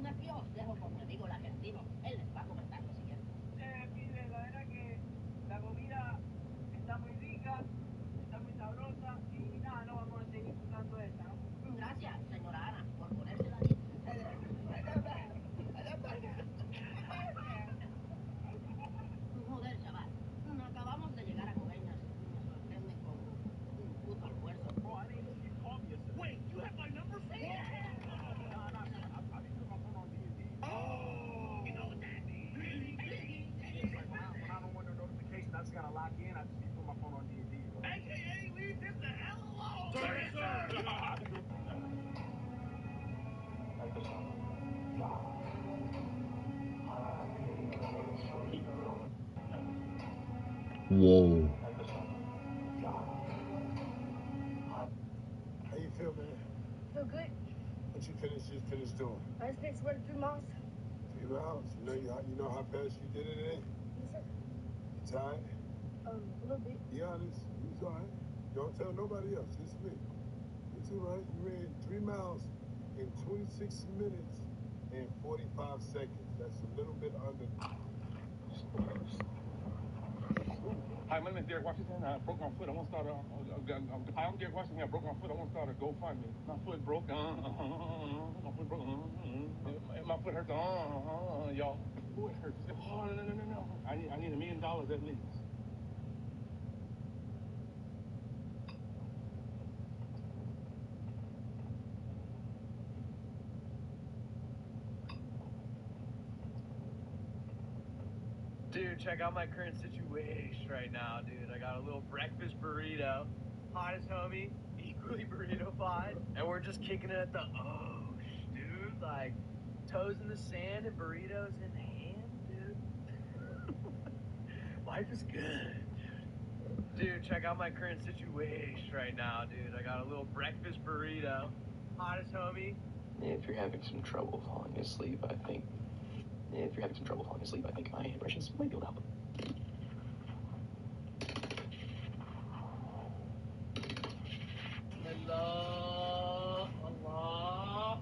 Aquí os dejo con mi amigo el argentino. Él les va a comentar lo siguiente. Pibe, la verdad que la comida está muy rica, está muy sabrosa y nada, no vamos a seguir disfrutando de esta, ¿no? Gracias, señora Ana, por ponérsela bien. Joder, chaval. Acabamos de llegar a Coveñas. Me sorprende con un puto almuerzo. Bro, I didn't even see you call me yesterday. Wait, you have my number saved? Nah, I be putting my phone on D&D. Oh! You know what that means? It's like when I don't want no notification, I just gotta lock in. I just be putting my phone on D&D, bro. AKA, leave this the hell alone! Yes, sir. I be doing Whoa. How you feel, man? Feel good. What you finished doing? I just finished running 3 miles. 3 miles. You know how fast you did it today? Yes, sir. You tired? A little bit. Be honest. You was all right. Don't tell nobody else. Just me. It's all right. You ran 3 miles in 26 minutes in 45 seconds. That's a little bit under. Hi, my name is Derek Washington. I broke my foot. I want to start a. I'm Derek Washington. I broke my foot. I want to start a GoFundMe. My foot broke. My foot broke. My foot hurts. Y'all. Foot hurts. Oh, no. I need $1 million at least. Dude, check out my current situation right now, dude. I got a little breakfast burrito, hottest homie, equally burrito-fied, and we're just kicking it at the dude. Like, toes in the sand and burritos in hand, dude. Life is good, dude. Dude, check out my current situation right now, dude. I got a little breakfast burrito, hottest homie. If you're having some trouble falling asleep, I think my impressions might be able to help. Allah, Allah.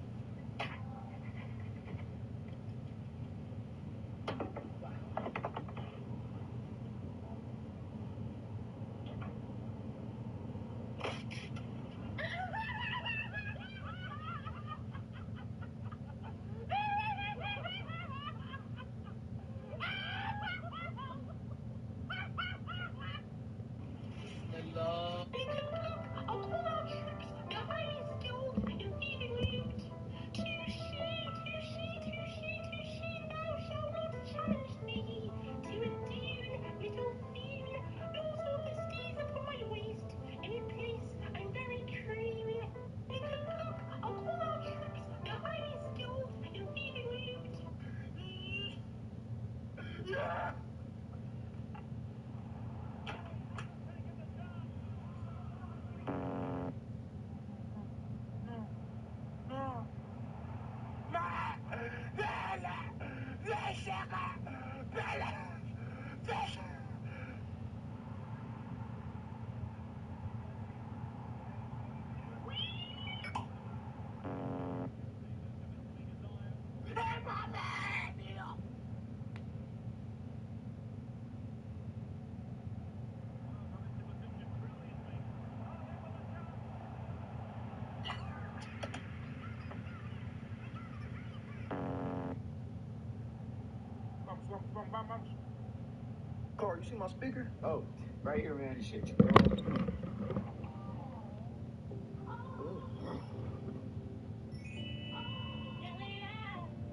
Allah. I'll pull out tricks. Now I am skilled in thieving loot. Touche, thou shalt not challenge me to a duel, little fool. Also, the stays upon my waist, and in place I'm very cruel. I'll pull out tricks. Now I am skilled in thieving loot. Car, you see my speaker? Oh, right here, man. Shit, you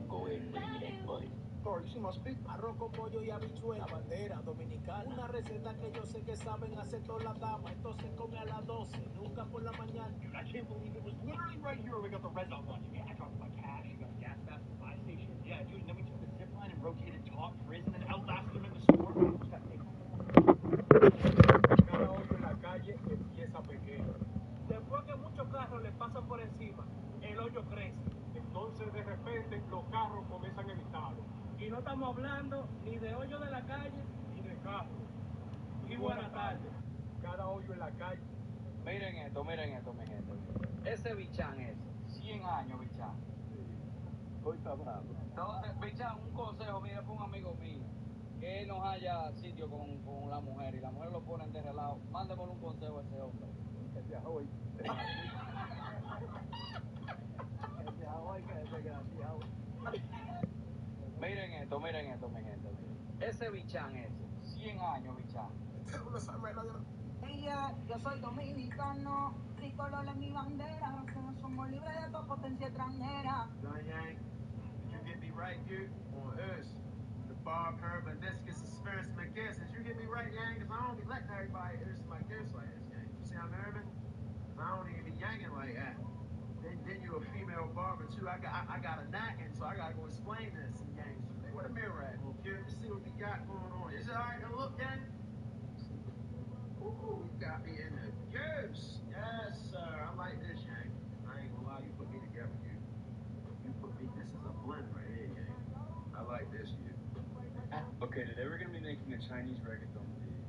Go ahead and bring me that butt. Car, you see my speaker? Arroz con pollo y habichuela, bandera dominicana. Una receta que yo sé que saben hacer todas las damas. Esto se come a las 12, nunca por la mañana. Dude, I can't believe it was literally right here where we got the red dot lunch. Yeah, I dropped my cash, got a gas mask at the buy station. Yeah, dude, and then we took the zip line and rotated top prison and outlasted him in the store. Cada hoyo en la calle empieza pequeño. Después que muchos carros le pasan por encima, el hoyo crece. Entonces de repente los carros comienzan a evitarlo. Y no estamos hablando ni de hoyo de la calle, Y de carro. y buena tarde. Cada hoyo en la calle. Miren esto, mi gente. Ese bichán ese, 100 años, bichán. Hoy está bravo. Entonces, bichán, un consejo, mira, para un amigo mío, que él no haya sitio con la mujer y la mujer lo ponen de relajo. Mándemelo un consejo a ese hombre. Que se hoy. Miren esto, mi gente. Ese bichán ese, 100 años, bichán. Yo soy dominicano, tricolor es mi bandera, somos libres de toda potencia extranjera. Yang, did you get me right, dude? On us. The Bob Herb, Meniscus, Asperus, McGiss. Did you get me right, Yang? Because I don't be letting everybody hear my gifts like this, Yang. You see I'm urban? I don't even be yanging like that. Then you a female barber too. I got a knocking, so I gotta go explain this in Yang. Hey, where the mirror at, little kid? Let's see what we got going on. Is it alright to look, Yang? Ooh, you got me in the juice. Yes, sir. I like this, Yang. I ain't gonna lie, you put me together, dude. You put me, this is a blend right here, Yang. I like this, dude. Okay, today we're gonna be making a Chinese reggaeton beat.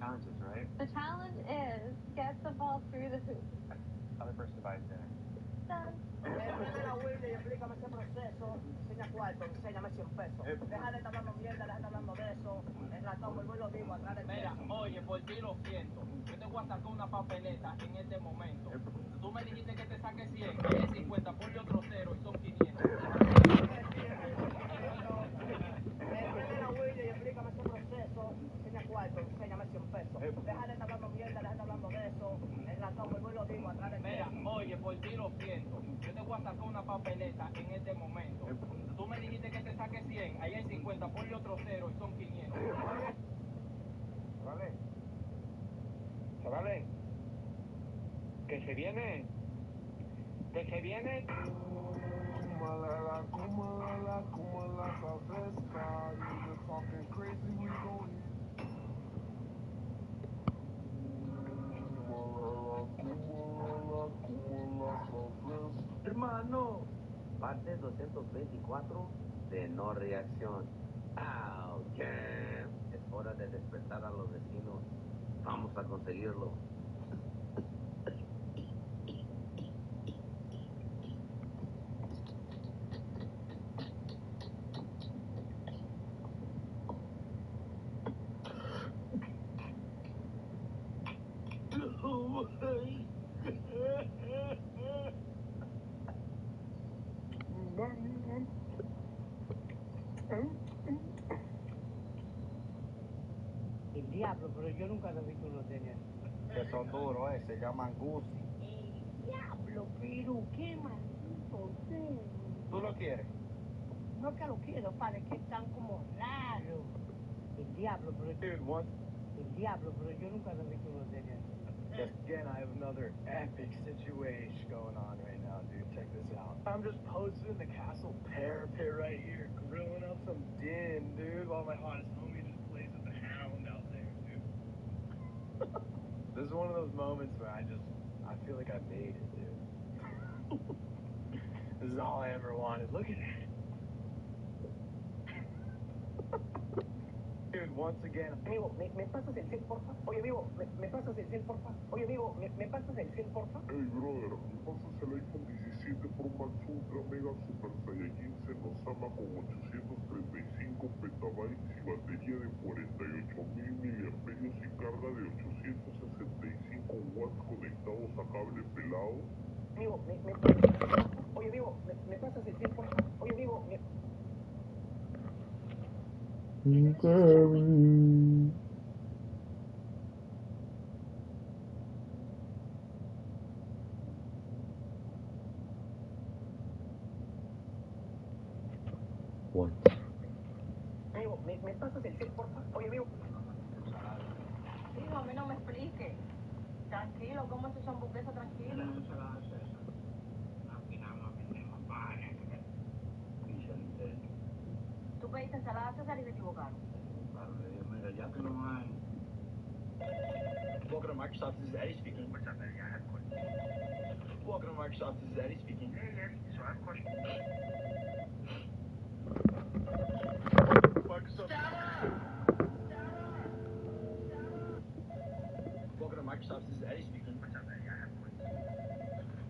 challenge is, right? The challenge is get the ball through the hoop. Other person buys dinner. Done. Mira, Willy, explícame ese proceso. Enseña cuarto, enséñame 100 pesos. Deja de estar hablando mierda, deja de estar hablando de eso. El ratón, vuelvo y lo digo, atrás de ti. Mira, oye, por ti lo siento. Yo te voy a sacar una papeleta en este momento. Tú me dijiste que te saque 100, ahí hay 50, ponle otro cero y son 500. Mira, Willy, explícame ese proceso. Enseña cuarto, enséñame 100 pesos. Deja de estar hablando mierda, deja de estar hablando de eso. El ratón, vuelvo y lo digo, atrás de ti. Mira, oye, por ti lo siento. Yo te voy a sacar una papeleta en este momento. Tú me dijiste que te saque 100, ahí hay 50, ponle otro cero y son 500. Chavales. Chavales. Que se viene. Que se viene. Hermano. Parte 224 de no reacción. Oh, yeah. Es hora de despertar a los vecinos. Vamos a conseguirlo. El diablo, pero yo nunca lo he visto uno tener. Que son duros, se llaman Gucci. El diablo, pero qué maldito tenis. ¿Tú lo quieres? No que lo quiero, padre, que están como raros. El diablo, pero Dude, what? el diablo, pero yo nunca lo he visto uno tener. Just again, I have another epic situation going on right now, dude. Check this out. I'm just posted in the castle parapet right here, grilling up some din, dude, while my hottest homie just plays with the hound out there, dude. This is one of those moments where I feel like I made it, dude. This is all I ever wanted. Look at that. Dude, once again. Amigo, ¿me pasas el cel, porfa? Oye, amigo, ¿me pasas el cel, porfa? Oye, amigo, ¿me pasas el cel, porfa? Hey, brother, me pasas el iPhone 17 Pro Max Ultra Mega Super Saiyajin Senosama con 835 petabytes y batería de 48.000 miliamperios y carga de 865 watts conectados a cable pelado. Amigo, Oye, amigo, ¿me pasas el cel, porfa? Oye, amigo, What? Amigo, ¿me pasas el cel, porfa? Oye, amigo. Hijo, a mí no me explique. Tranquilo, ¿cómo se hamburguesa tranquilo? Tú pediste ensalada César y se equivocaron. Mira, ya que no hay. Welcome to Microsoft, this is Eddie speaking. What's up, Eddie? I have a question. Welcome to Microsoft, this is Eddie speaking. Hey, Eddie, so I have a question. Microsoft. Welcome to Microsoft, this is Eddie speaking. What's up, Eddie? I have a question.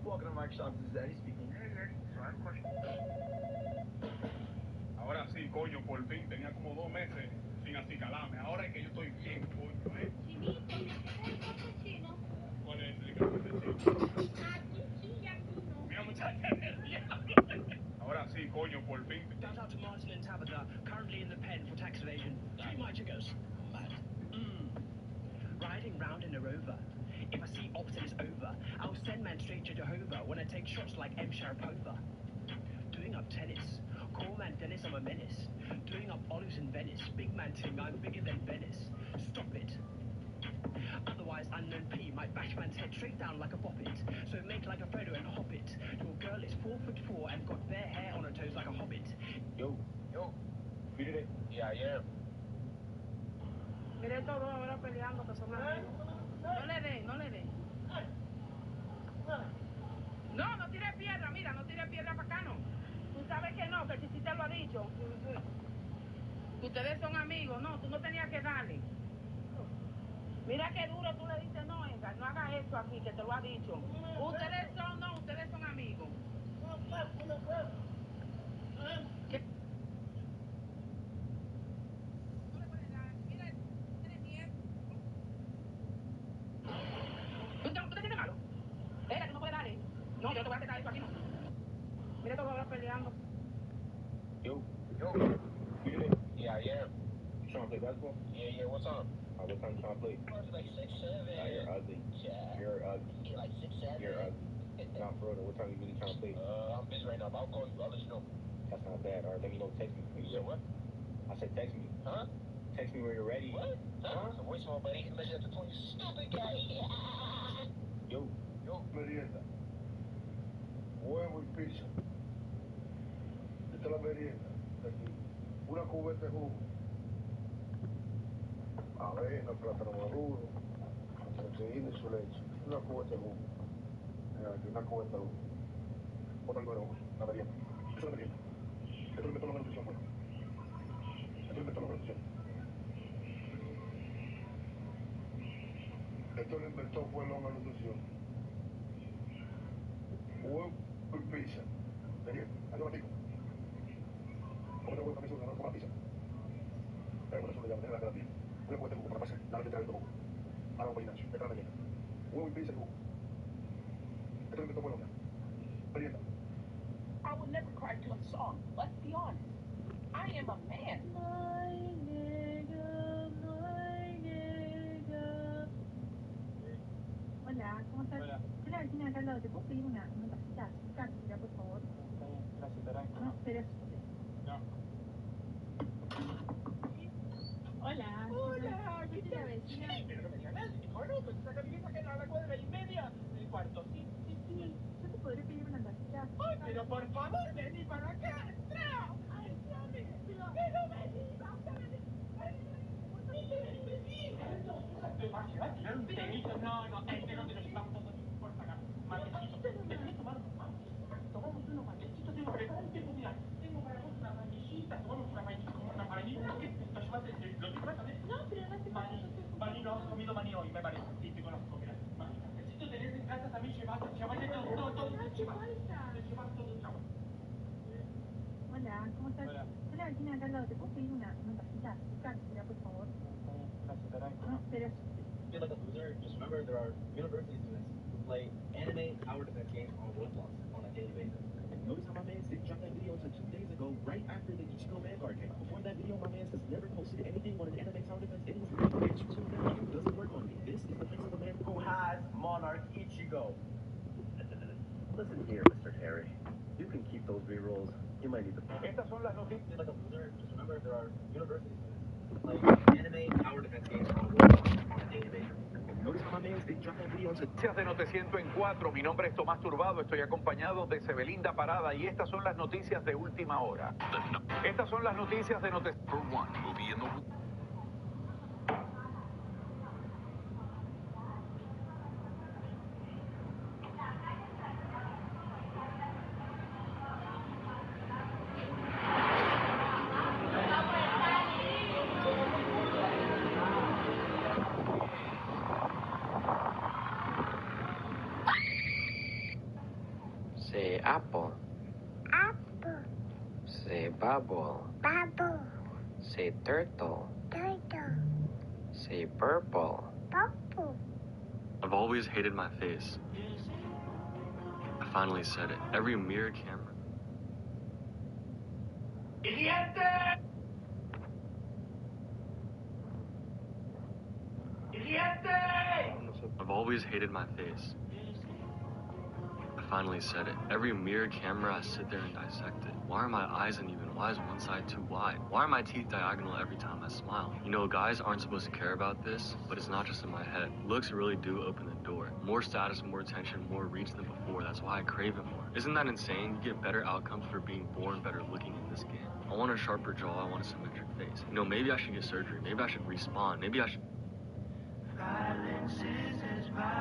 Welcome to Microsoft, this is Eddie speaking. Hey, Eddie, so I have a question. Ahora sí, coño, por fin. Tenía como 2 meses sin acicalarme. Ahora es que yo estoy bien, coño, ¿eh? Chinito, ¿qué es el corte chino? ¿Cuál es el corte chino? Aquí sí, aquí no. Mira, muchacha, el diablo. Ahora sí, coño, por fin. Shout out to Martin and Tabitha, currently in the pen for tax evasion. Free my jiggers. Mad. Riding round in a rover. If I see ops and it's over, I'll send man straight to Jehovah when I take shots like M. Sharapova. Doing up tennis. Call man Dennis, I'm a menace. Doing up olives in Venice. Big man ting, I'm bigger than Venice. Stop it. Otherwise, unknown P might bash man's head straight down like a boppet. So make like a Frodo and hop it. Your girl is 4'4" and got bare hair on her toes like a hobbit. Yo, feel it? Yeah, I am. Mire estos dos ahora peleando que son amigos. No le dé, no le dé. No, no tire piedra, mira, no tire piedra para acá, no. Tú sabes que no, que si sí te lo ha dicho. Ustedes son amigos, no, tú no tenías que darle. Mira qué duro tú le dices, no, Edgar, no hagas eso aquí, que te lo ha dicho. Ustedes son amigos. ¿Qué? No le puedes dar. Mira, tienes miedo. ¿Tú te sientes malo? Edgar, tú no puedes darle. No, yo no te voy a aceptar eso aquí, no. Mira todos los peleando. Yo. Yeah, I am. You trying to play basketball? Yeah, what time? What time you trying to play? Like 6, 7. You're ugly. Yeah. You're ugly. You're like 6, 7. You're ugly. Not for real, what time you really trying to play? I'm busy right now, but I'll call you. I'll let you know. That's not bad. All right, let me know. Text me when you're ready. What? I said text me. Huh? Text me when you're ready. What? Huh? It's a voicemail, buddy. Unless you have to phone, you stupid guy. Yo. Merienda. Huevo y pizza. Esta es la merienda. Aquí. Una cubeta de jugo. Avena, plátano maduro, proteína y su leche. Una cubeta de jugo. Mira, aquí una cubeta de jugo. Otra algo de la merienda. Esa es la merienda. Esto es lo que toda la nutrición fue. Esto es lo que toda la nutrición. Esto lo inventó fue la nutrición. Huevo y pizza. Merienda. Hay un ratico. ¿Cómo te gusta la con la pizza? Pero por eso le llaman la gratis. Una cubeta de jugo para pasar. Dale que trae el jugo. Ahora un Ignacio. Esta es la merienda. Huevo y pizza y jugo. Esto es lo que inventó fue la merienda. I would never cry to a song. Let's be honest. I am a man. My nigga, my nigga. Hola, ¿cómo estás? Hola. Soy la vecina de acá al lado. ¿Te puedo pedir una tacita de azúcar, ya, por favor? Está bien, gracias, Taray. No, pero... No. Hola. Hola, ¿qué tal? Soy la vecina. Pero no me digas nada, te conozco, estás acá viviendo acá a la cuadra y media del cuarto, sí. Yo te podré pedir una tacita. Ay, pero por favor, vení para acá, entra. Ay, dame. Pero vení, vamos a venir. Te vas a llevar a tirar un tenito. No, este no te lo llevamos todos por acá. Matecito. ¿Me querés tomar un mate? Tomamos unos matecitos, tengo preparado un tiempo, mira. Tengo para vos una vainillita, tomamos una vainilla, como una vainilla. ¿Qué? ¿Lo llevaste? ¿Lo que pasa? No, pero no te pasa. Maní, no has comido maní hoy, me parece. Sí, te conozco, mira. Maní, cafecito tenés en casa, también llevate todo. Te llevas todo, chavo. Hola, ¿cómo estás? Hola. Soy la vecina de acá al lado. ¿Te puedo pedir una tacita de azúcar, ya, por favor? Está bien, gracias, Taray. No, pero... Feel like a loser, just remember there are university students who play anime tower defense games on Roblox on a daily basis. And notice how my man didn't drop that video until 2 days ago, right after the Ichigo Vanguard came out. Before that video, my man has never posted anything on an anime tower defense in his life. And YouTube now doesn't work on me. This is the face of a man Who has Monarch Ichigo? Listen here, Mr. Terry. You can keep those B-rolls. You might need them. Estas son las noticias. Feel like a loser, just remember there are university students who play anime tower defense games on Roblox on a daily basis. Notice how my man didn't drop that video until... Noticias de Noticiento en 4. Mi nombre es Tomás Turbado, estoy acompañado de Sebelinda Parada y estas son las noticias de última hora. Estas son las noticias de Noticiento. Say apple. Apple. Say bubble. Bubble. Say turtle. Turtle. Say purple. Purple. I've always hated my face. I finally said it. Every mirror camera. ¡Idiota! ¡Idiota! I've always hated my face. I finally said it. Every mirror camera, I sit there and dissect it. Why are my eyes uneven? Why is one side too wide? Why are my teeth diagonal every time I smile? You know, guys aren't supposed to care about this, but it's not just in my head. Looks really do open the door. More status, more attention, more reach than before. That's why I crave it more. Isn't that insane? You get better outcomes for being born better looking in this game. I want a sharper jaw. I want a symmetric face. You know, maybe I should get surgery. Maybe I should respawn. Maybe I should...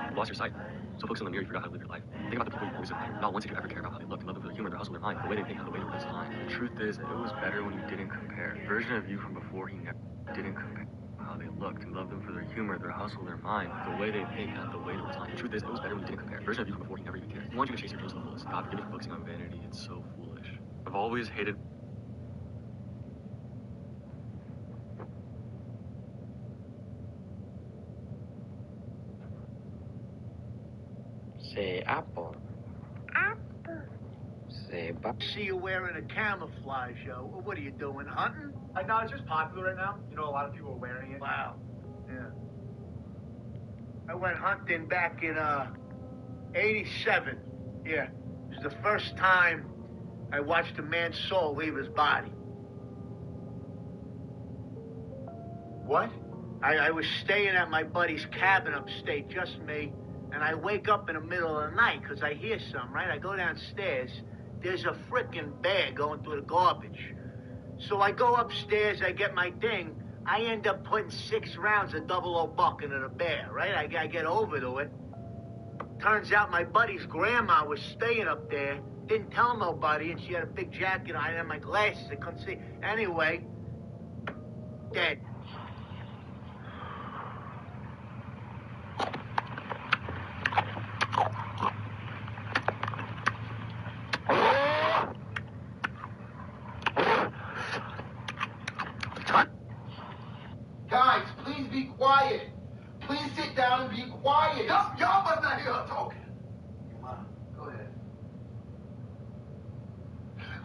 You lost your sight. So focus on the mirror, you forgot how to live your life. Think about the people you always admired. Not once did you ever care about how they looked, their humor, their hustle, their mind, the way they think, how the way they were designed. The truth is that it was better when you didn't compare. The version of you from before, he never didn't compare. How they looked. We loved them for their humor, their hustle, their mind. The way they paint had the weight of time. The truth is, it was better when you didn't compare. The version of you from before, you never even cared. You want you to chase your dreams to the fullest. God forgive me for focusing on vanity. It's so foolish. I've always hated... Say apple. Say See you wearing a camouflage, yo. What are you doing, hunting? No, it's just popular right now. You know, a lot of people are wearing it. Wow. Yeah. I went hunting back in, 87. Yeah. It was the first time I watched a man's soul leave his body. What? I was staying at my buddy's cabin upstate, just me, and I wake up in the middle of the night because I hear something, right? I go downstairs. There's a frickin' bear going through the garbage. So I go upstairs, I get my thing. I end up putting 6 rounds of 00 buck into the bear, right? I get over to it. Turns out my buddy's grandma was staying up there. Didn't tell nobody, and she had a big jacket on. I had my glasses, I couldn't see. Anyway, dead. Guys, please be quiet. Please sit down and be quiet. Y'all must not hear her talking. Come on, go ahead.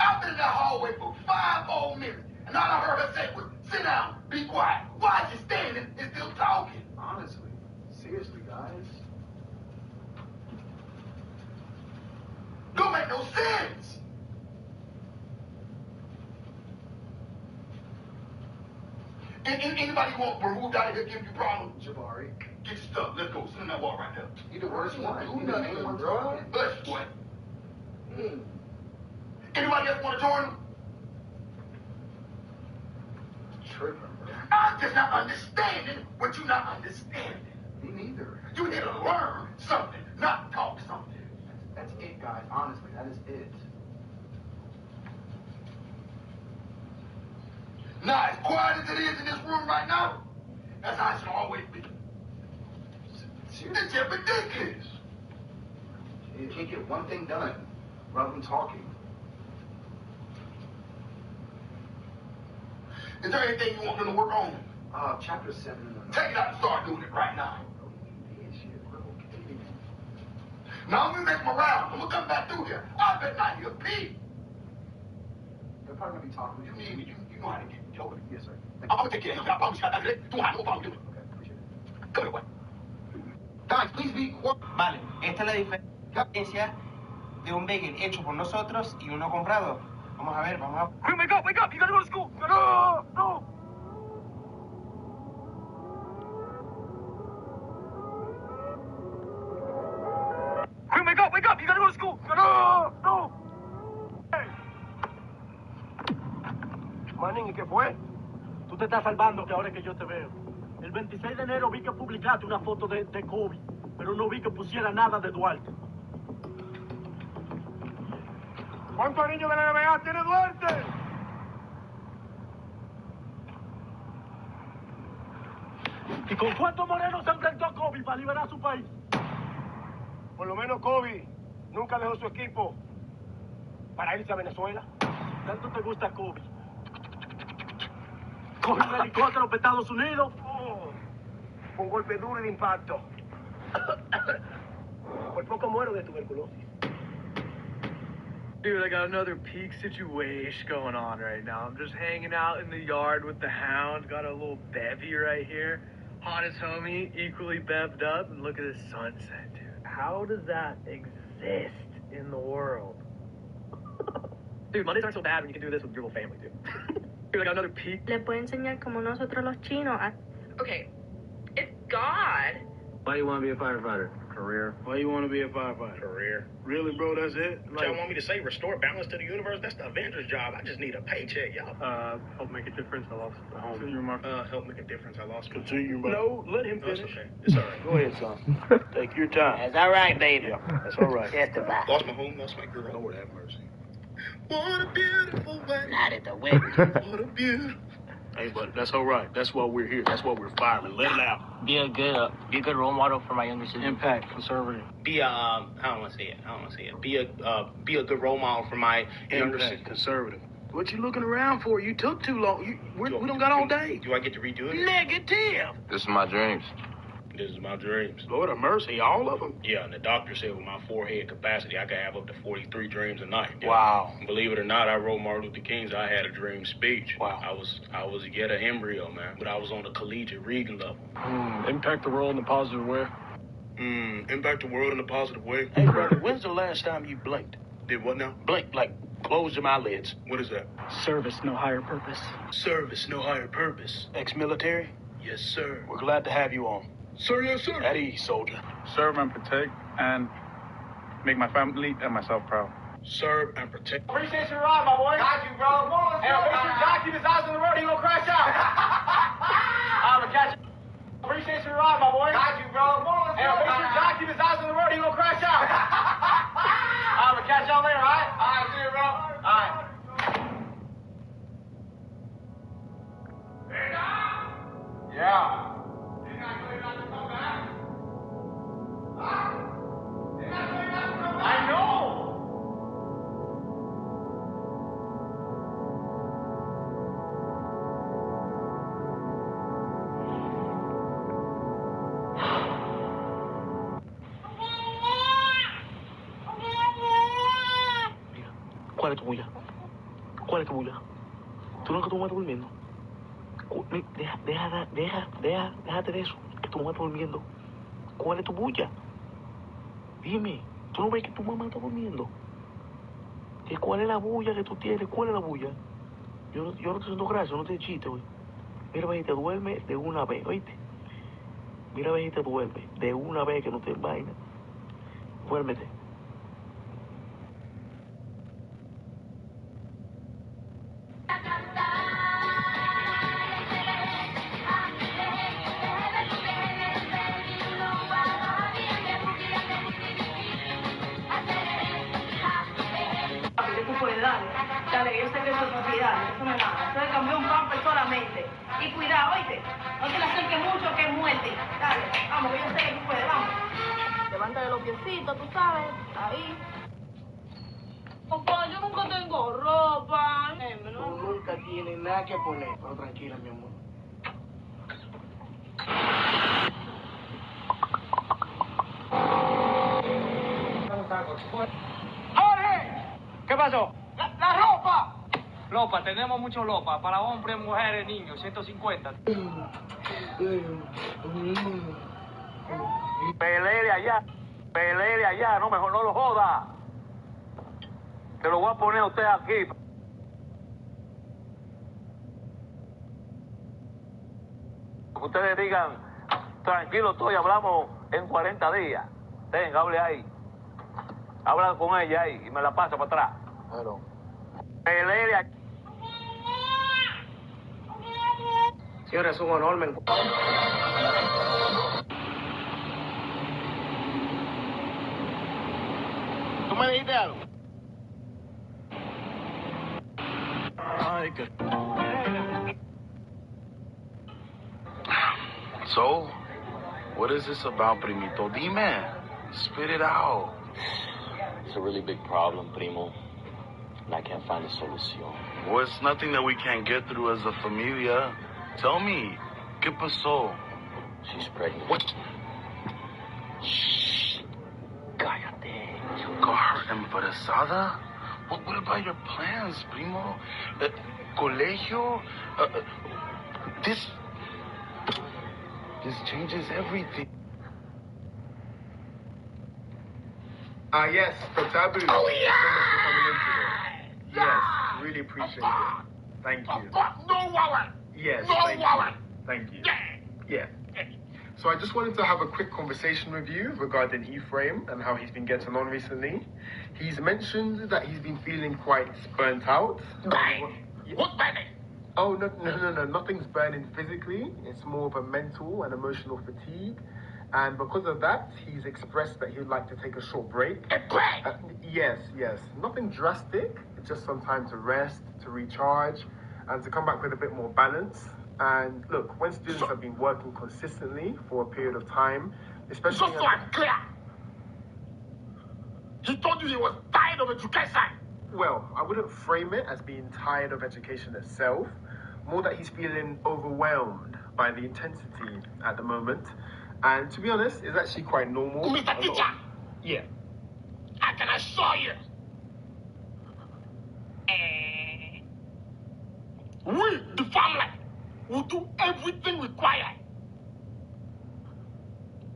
I've been in that hallway for 5 whole minutes, and all I heard her say was, sit down, be quiet. Why is she standing and still talking? Honestly. Seriously, guys. Don't make no sense. Anybody want removed out of here give you problems? Jabari. Get your stuff. Let's go. Sit in that wall right there. You the worst one. You nothing, bro. Hush, boy. Anybody else want to join them? Tripping, bro. I'm just not understanding what you're not understanding. Me neither. You need to learn something, not talk something. That's it, guys. Honestly, that is it. Now, as quiet as it is in this room right now, that's how it should always be. It's just ridiculous. You can't get one thing done rather than talking. Is there anything you want them to work on? Chapter 7. Take it out and start doing it right now. Now I'm gonna make my round. I'm gonna come back through here. I bet not hear a peep. They're probably gonna be talking. You need me. You know how to get over it. Yes, sir. I'm gonna take care of you. I promise you. Do how no problem doing it. Okay, appreciate it. Come here, guys, please be quiet. Vale, esta es la diferencia de un bagel hecho por nosotros y uno comprado. Vamos a ver, vamos a... Quick, wake up! You gotta go to school! No! Quick, wake up! You gotta go to school! No! Hey. Manning, ¿y qué fue? Tú te estás salvando que ahora es que yo te veo. El 26 de enero vi que publicaste una foto de Kobe, pero no vi que pusiera nada de Duarte. ¿Cuántos niños de la NBA tiene Duarte? ¿Y con cuántos morenos se enfrentó a Kobe para liberar su país? Por lo menos Kobe nunca dejó su equipo para irse a Venezuela. ¿Tanto te gusta Kobe? Coge un helicóptero para Estados Unidos. Un golpe duro y de impacto. Por poco muero de tuberculosis. Dude, I got another peak situation going on right now. I'm just hanging out in the yard with the hound. Got a little bevy right here. Hottest homie, equally bevved up. And look at this sunset, dude. How does that exist in the world? Dude, Mondays aren't so bad when you can do this with your little family, dude. Dude, I got another peak. Le puede enseñar como nosotros los chinos. Okay, it's God. Why do you want to be a firefighter? Career. Why you want to be a firefighter? Career. Really, bro? That's it? Like, y'all want me to say restore balance to the universe? That's the Avengers job. I just need a paycheck, y'all. Help make a difference. I lost the home. Help make a difference. I lost my home. Continue, bro. No, let him finish. Okay. It's all right. Go ahead, son. Take your time. That's all right, baby. Yeah, that's all right. Testify. Lost my home, lost my girl. Lord have mercy. What a beautiful way. Not at the wedding. What a beautiful Hey, but that's all right. That's why we're here. That's why we're firemen. Let it out. Be a good role model for my younger siblings. Impact, conservative. Be a, I don't want to say it. Be a good role model for my younger siblings. Impact, conservative. What you looking around for? You took too long. We don't got all day. Do I get to redo it? Negative. This is my dreams. This is my dreams. Lord have mercy, all of them. Yeah, and the doctor said with my forehead capacity, I could have up to 43 dreams a night. Yeah. Wow. Believe it or not, I wrote Martin Luther King's I Had a Dream speech. Wow. I was yet an embryo, man, but I was on the collegiate reading level. Impact the world in a positive way. Impact the world in a positive way. Hey, brother, when's the last time you blinked? Did what now? Blink, like close your eyelids. What is that? Service, no higher purpose. Service, no higher purpose. Ex-military? Yes, sir. We're glad to have you on. Sir, yes, sir. At ease, soldier. Serve and protect and make my family and myself proud. Serve and protect. Appreciate your ride, my boy. Got you, bro. Hey, make sure John keep his eyes on the road. He gonna crash out. I'm gonna catch you. Appreciate your ride, my boy. Got you, bro. Hey, make sure John keep his eyes on the road. He gonna crash out. I'm gonna catch y'all later, all right? All right, see you, bro. All right. Yeah. I know. ¿Cuál es tu bulla? ¿Cuál es tu bulla? ¿Tú no que tu mamá está durmiendo? Déjate de eso, que tu mamá está durmiendo. ¿Cuál es tu bulla? Dime, ¿tú no ves que tu mamá está durmiendo? ¿Cuál es la bulla que tú tienes? ¿Cuál es la bulla? Yo no te siento gracia, no te chiste, güey. Mira, vejita, duerme de una vez, ¿oíste? Mira, vejita, duerme de una vez, que no te vaina. Duérmete. Dale, yo sé que eso es propiedad, eso no es nada. Eso es cambiar un pamper solamente. Y cuidado, oíste. No te le acerques mucho, que es muerte. Dale, vamos, que yo sé que tú puedes, vamos. Levanta de los piecitos, tú sabes, ahí. Papá, yo nunca tengo ropa. Tú nunca tienes nada que poner. Pero tranquila, mi amor. ¡Jorge! ¿Qué pasó? ¡La ropa! Lopa, tenemos mucho lopa. Para hombres, mujeres, niños, 150. Pelele allá, no, mejor no lo joda. Te lo voy a poner a usted aquí. Ustedes digan, tranquilo estoy, hablamos en 40 días. Venga, hable ahí. Habla con ella ahí y me la pasa para atrás. Claro. Pelele allá. Señora, es un honor, me ¿Tú me dijiste algo? Ay, qué... So, what is this about, primito? Dime. Spit it out. It's a really big problem, primo, and I can't find a solution. Well, it's nothing that we can't get through as a familia. Tell me, ¿qué pasó? She's pregnant. What? Shh. Cállate. You got her embarazada? What about your plans, primo? Colegio? This changes everything. Yes, for Taboo. Oh, yeah! Yes, really appreciate it. Thank you. No wallet! Yes, No thank wallet! you. Thank you. Yeah. So I just wanted to have a quick conversation with you regarding Ephraim and how he's been getting on recently. He's mentioned that he's been feeling quite burnt out. What's burning? Oh, no. Nothing's burning physically. It's more of a mental and emotional fatigue. And because of that, he's expressed that he'd like to take a short break. A break? Yes. Nothing drastic. Just some time to rest, to recharge. and to come back with a bit more balance. And look, when students have been working consistently for a period of time, especially... Just so I'm clear, he told you he was tired of education. Well, I wouldn't frame it as being tired of education itself, more that he's feeling overwhelmed by the intensity at the moment. And to be honest, it's actually quite normal. Mr. Teacher! Yeah. I can assure you, we, the family, will do everything required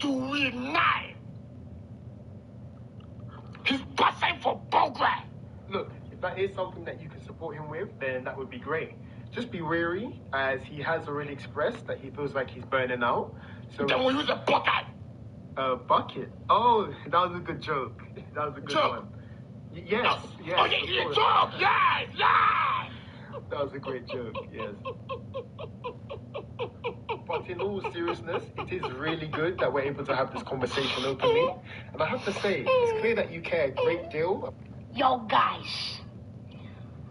to reignite his passion for progress. Look, if that is something that you can support him with, then that would be great. Just be wary, as he has already expressed that he feels like he's burning out. So then we'll use a bucket. A bucket? Oh, that was a good joke. That was a good one. Yes, yes. Oh, yeah, joke! Yes, yes! That was a great joke, yes. But in all seriousness, it is really good that we're able to have this conversation openly. And I have to say, it's clear that you care a great deal. Yo, guys.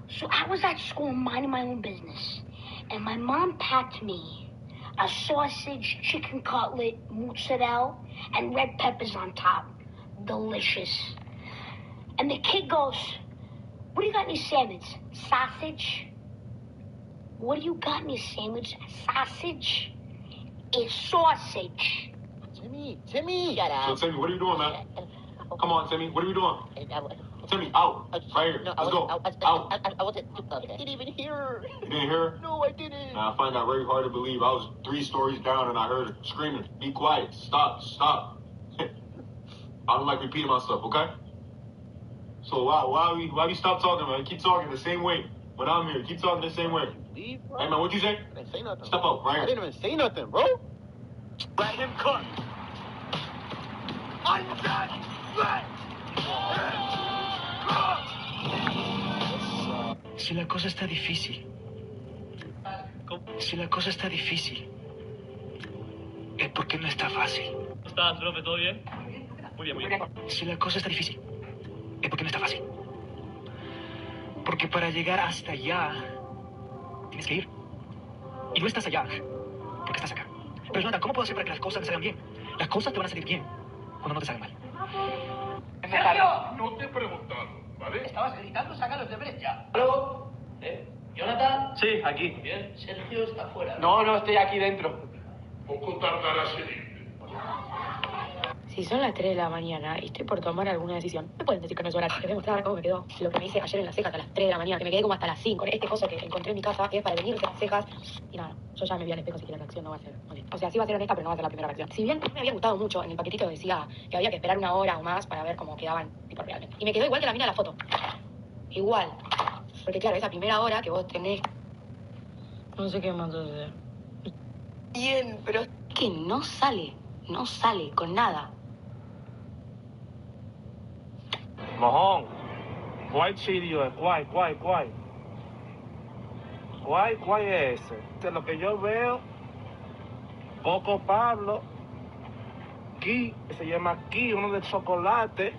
So I was at school minding my own business, and my mom packed me a sausage, chicken cutlet, mozzarella, and red peppers on top. Delicious. And the kid goes, "What do you got in your sandwich? Sausage?" "What do you got in your sandwich? Sausage?" "It's sausage." Timmy! Shut up. So, Timmy, what are you doing, man? Come on, Timmy, what are we doing? Timmy, out. Right here. Let's go. Out. I didn't even hear her. You didn't hear her? No, I didn't. Now, I find that very hard to believe. I was 3 stories down and I heard her screaming, "Be quiet. Stop. Stop." I don't like repeating myself, okay? So why we stop talking, man? Keep talking the same way. When I'm here, keep talking the same way. Leave, bro. Hey, man, what'd you say? I didn't say nothing. Step up, right here. I didn't even say nothing, bro. Let him cook. Unjust. Si la cosa está difícil, es porque no está fácil. ¿Cómo estás, profe? ¿Todo bien? Muy bien, muy bien. Si la cosa está difícil, es porque no está fácil. Porque para llegar hasta allá, tienes que ir. Y no estás allá, porque estás acá. Pero Jonathan, ¿cómo puedo hacer para que las cosas me salgan bien? Las cosas te van a salir bien cuando no te salgan mal. Sergio, no te he preguntado, ¿vale? Estabas gritando, saca los deberes ya. ¿Aló? ¿Jonathan? Sí, aquí. Bien, Sergio está afuera. No, estoy aquí dentro. Poco tardarás en irte. Si son las 3 de la mañana y estoy por tomar alguna decisión, me pueden decir que no es hora. Les voy a mostrar cómo me quedó lo que me hice ayer en las cejas a las 3 de la mañana, que me quedé como hasta las 5. Este coso que encontré en mi casa, que es para venirse las cejas. Y nada, yo ya me vi al espejo, así que la reacción no va a ser honesta. O sea, sí va a ser honesta, pero no va a ser la primera reacción. Si bien me había gustado mucho, en el paquetito decía que había que esperar 1 hora o más para ver cómo quedaban tipo realmente. Y me quedó igual que la mina de la foto. Igual. Porque claro, esa primera hora que vos tenés... No sé qué más hacer. Bien, pero es que no sale con nada. Mojón. ¿Cuál chirio es? ¿Cuál? ¿Cuál es ese? De lo que yo veo, Coco Pablo, Ki, se llama Ki, uno de chocolate,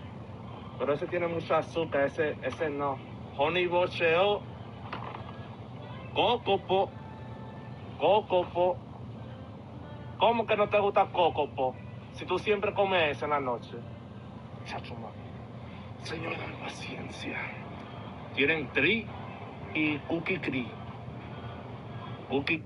pero ese tiene mucho azúcar, ese no. Honey Bocheo, Cocopo. ¿Cómo que no te gusta Cocopo? Si tú siempre comes eso en la noche. Chacho, man. Señora, paciencia. Tienen Tri y Cookie Cri. Cookie.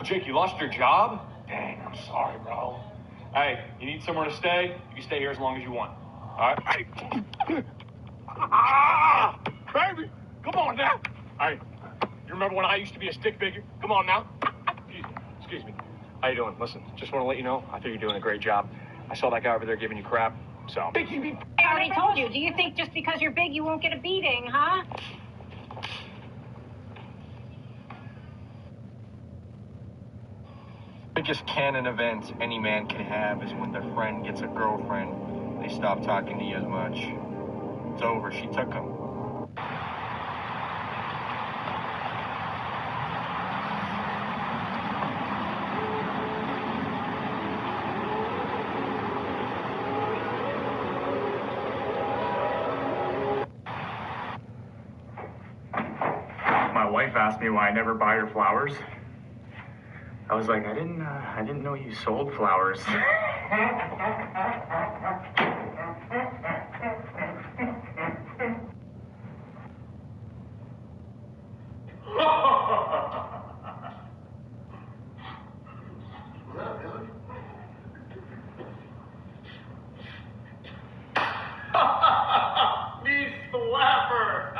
Jake, you lost your job? Dang, I'm sorry, bro. Hey, you need somewhere to stay? You can stay here as long as you want. All right? Hey. Baby, come on now. Hey, you remember when I used to be a stick figure? Come on now. Excuse me. How you doing? Listen, just want to let you know, I think you're doing a great job. I saw that guy over there giving you crap. So. I already told you. Do you think just because you're big you won't get a beating, huh? Biggest canon event any man can have is when their friend gets a girlfriend. They stop talking to you as much. It's over. She took him. My wife asked me why I never buy her flowers. I was like, I didn't know you sold flowers. Knee slapper.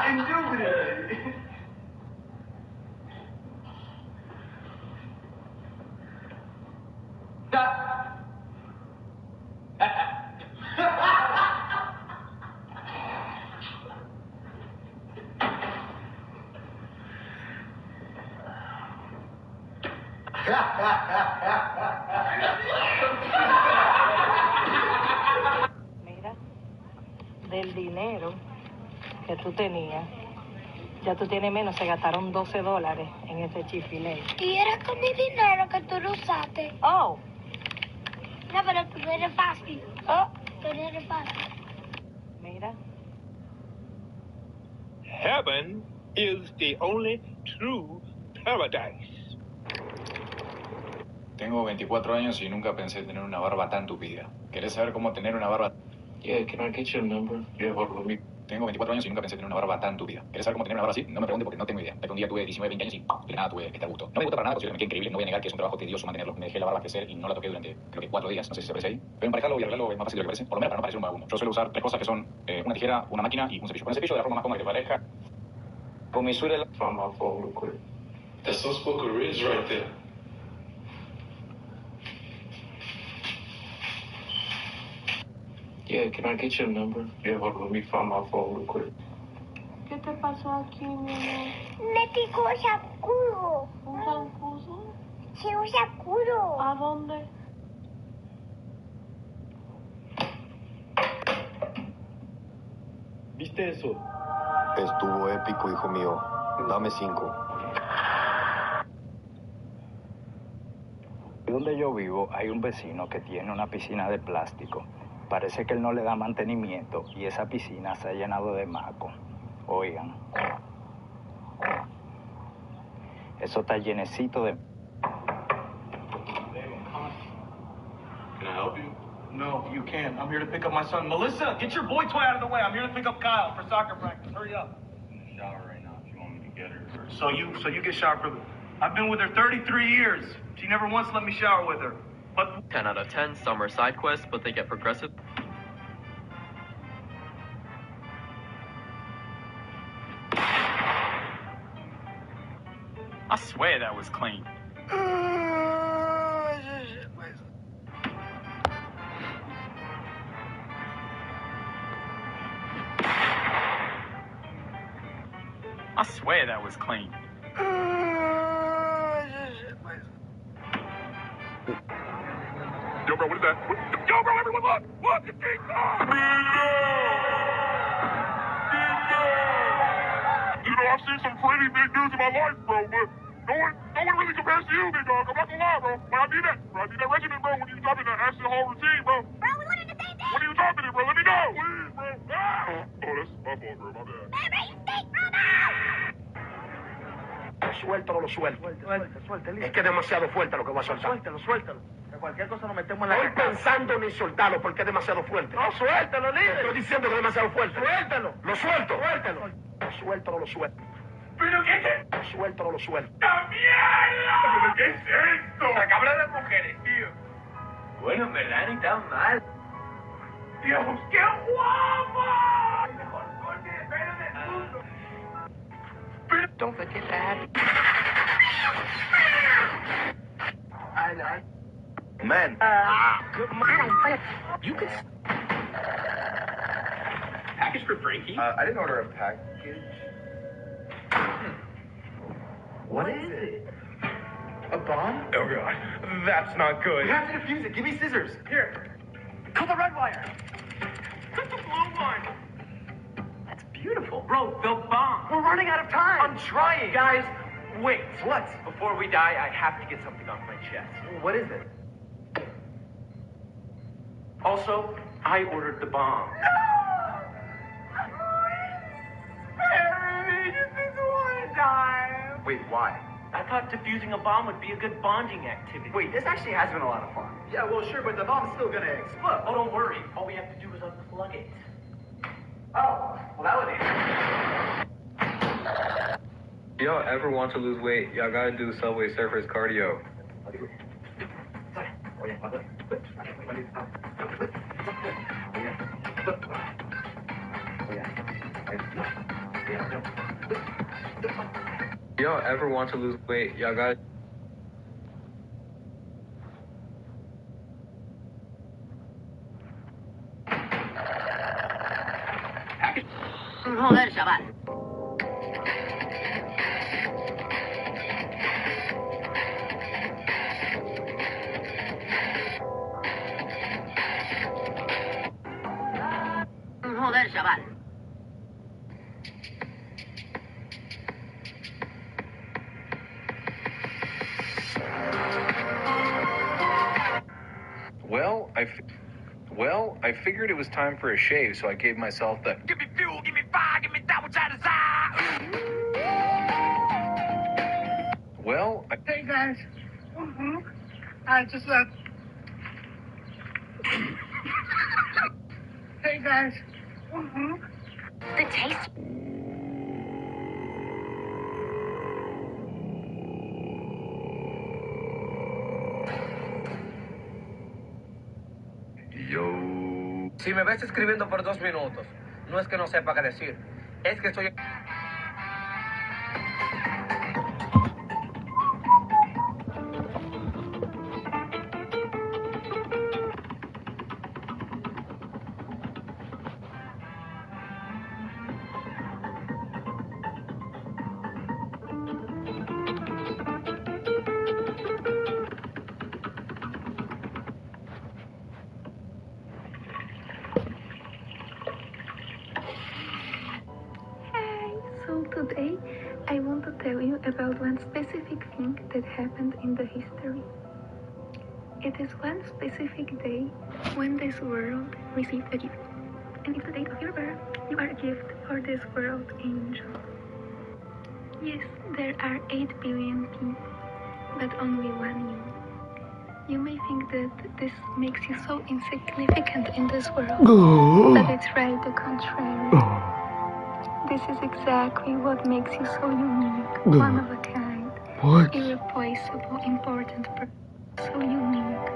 Indubitably. Mira, del dinero que tú tenías, ya tú tienes menos, se gastaron $12 en ese chifilé. Y era con mi dinero que tú lo usaste. Oh. No, pero tú eres fácil. Oh. Tú eres fácil. Mira. Heaven is the only true paradise. Tengo 24 años y nunca pensé tener una barba tan tupida. ¿Querés saber cómo tener una barba? Yeah, can I get your number? Yeah, hold on, me. Tengo 24 años y nunca pensé tener una barba tan tupida. ¿Querés saber cómo tener una barba así? No me pregunte porque no tengo idea. Un día tuve 19, 20 años y de nada tuve este gusto. No me gusta para nada, considero que me queda increíble. No voy a negar que es un trabajo tedioso mantenerlo. Me dejé la barba crecer y no la toqué durante, creo que 4 días. No sé si se aprecia ahí. Pero emparejarlo y arreglarlo es más fácil de lo que parece. Por lo menos para no parecer un vagabundo. Yo suelo usar 3 cosas que son una tijera, una máquina y un cepillo. Con el cepillo de la forma más cómoda que te pareja. Con mi suela... Found my phone real quick. That's some spoken riz right there. Yeah, can I get your number? Yeah, hold on, let me find my phone real quick. ¿Qué te pasó aquí, mi amor? Me picó sacudo. ¿Un zancudo? Sí, un sacudo. ¿A dónde? ¿Viste eso? Estuvo épico, hijo mío. Dame 5. Donde yo vivo hay un vecino que tiene una piscina de plástico. Parece que él no le da mantenimiento y esa piscina se ha llenado de maco. Oigan. Eso está llenecito de... Can I help you? No, you can't. I'm here to pick up my son. Melissa, get your boy toy out of the way. I'm here to pick up Kyle for soccer practice. Hurry up. I'm in the shower right now if you want me to get her. So you get showered for... I've been with her 33 years. She never once let me shower with her. But 10 out of 10. Some are side quests, but they get progressive. I swear that was clean. I swear that was clean. Yo, bro, what is that? Yo, bro, everyone look! Look, it's jynxzi! You know, I've seen some pretty big dudes in my life, bro, but no one really compares to you, big dog. I'm not gonna lie, bro. But I need that. Bro, I need that regimen, bro, when you drop in that acid hall routine, bro. Bro, we wanted the same thing. When are you dropping it, bro? Let me know, please, bro. Ah! Oh, that's my fault, bro. My bad. Baby, you stink, brother. Suéltalo, lo suelto. Es que es demasiado fuerte lo que voy a soltar. Suéltalo. cualquier cosa nos metemos en la Estoy cara. pensando en insultarlo porque es demasiado fuerte. No, suéltalo, líder. Estoy diciendo que es demasiado fuerte. Suéltalo. Lo suelto. Suéltalo. Lo suelto o no lo suelto. ¿Pero qué es esto? Lo suelto o no lo suelto. ¡La mierda! ¿Pero qué es esto? La cabra de las mujeres, tío. Bueno, en verdad ni tan mal. ¡Dios, qué guapa! El mejor corte de pelo del mundo. Pero... Don't forget that. Man. You could... Package for Frankie? I didn't order a package. What is it? A bomb? Oh, God. That's not good. You have to defuse it. Give me scissors. Here. Cut the red wire. Cut the blue one. That's beautiful. Bro, the bomb. We're running out of time. I'm trying. Guys, wait. What? Before we die, I have to get something off my chest. What is it? Also, I ordered the bomb. Wait, why? I thought defusing a bomb would be a good bonding activity. Wait, this actually has been a lot of fun. Yeah, well, sure, but the bomb's still gonna explode. Oh, don't worry. All we have to do is unplug it. Oh, well, that was easy. Y'all ever want to lose weight, y'all gotta do Subway Surfers cardio. Y'all ever want to lose weight, y'all gotta... Joder, chaval. Joder, chaval. Well, I figured it was time for a shave, so I gave myself the... Give me fuel, give me fire, give me that which I desire. Well, Hey, guys. I just left. Hey, guys. The taste. Si me ves escribiendo por 2 minutos, no es que no sepa qué decir, es que estoy... So today, I want to tell you about one specific thing that happened in the history. It is one specific day when this world received a gift. And it's the date of your birth. You are a gift for this world, angel. Yes, there are 8 billion people, but only one you. You may think that this makes you so insignificant in this world, but it's right the contrary. This is exactly what makes you so unique, one of a kind, irreplaceable, important, so unique.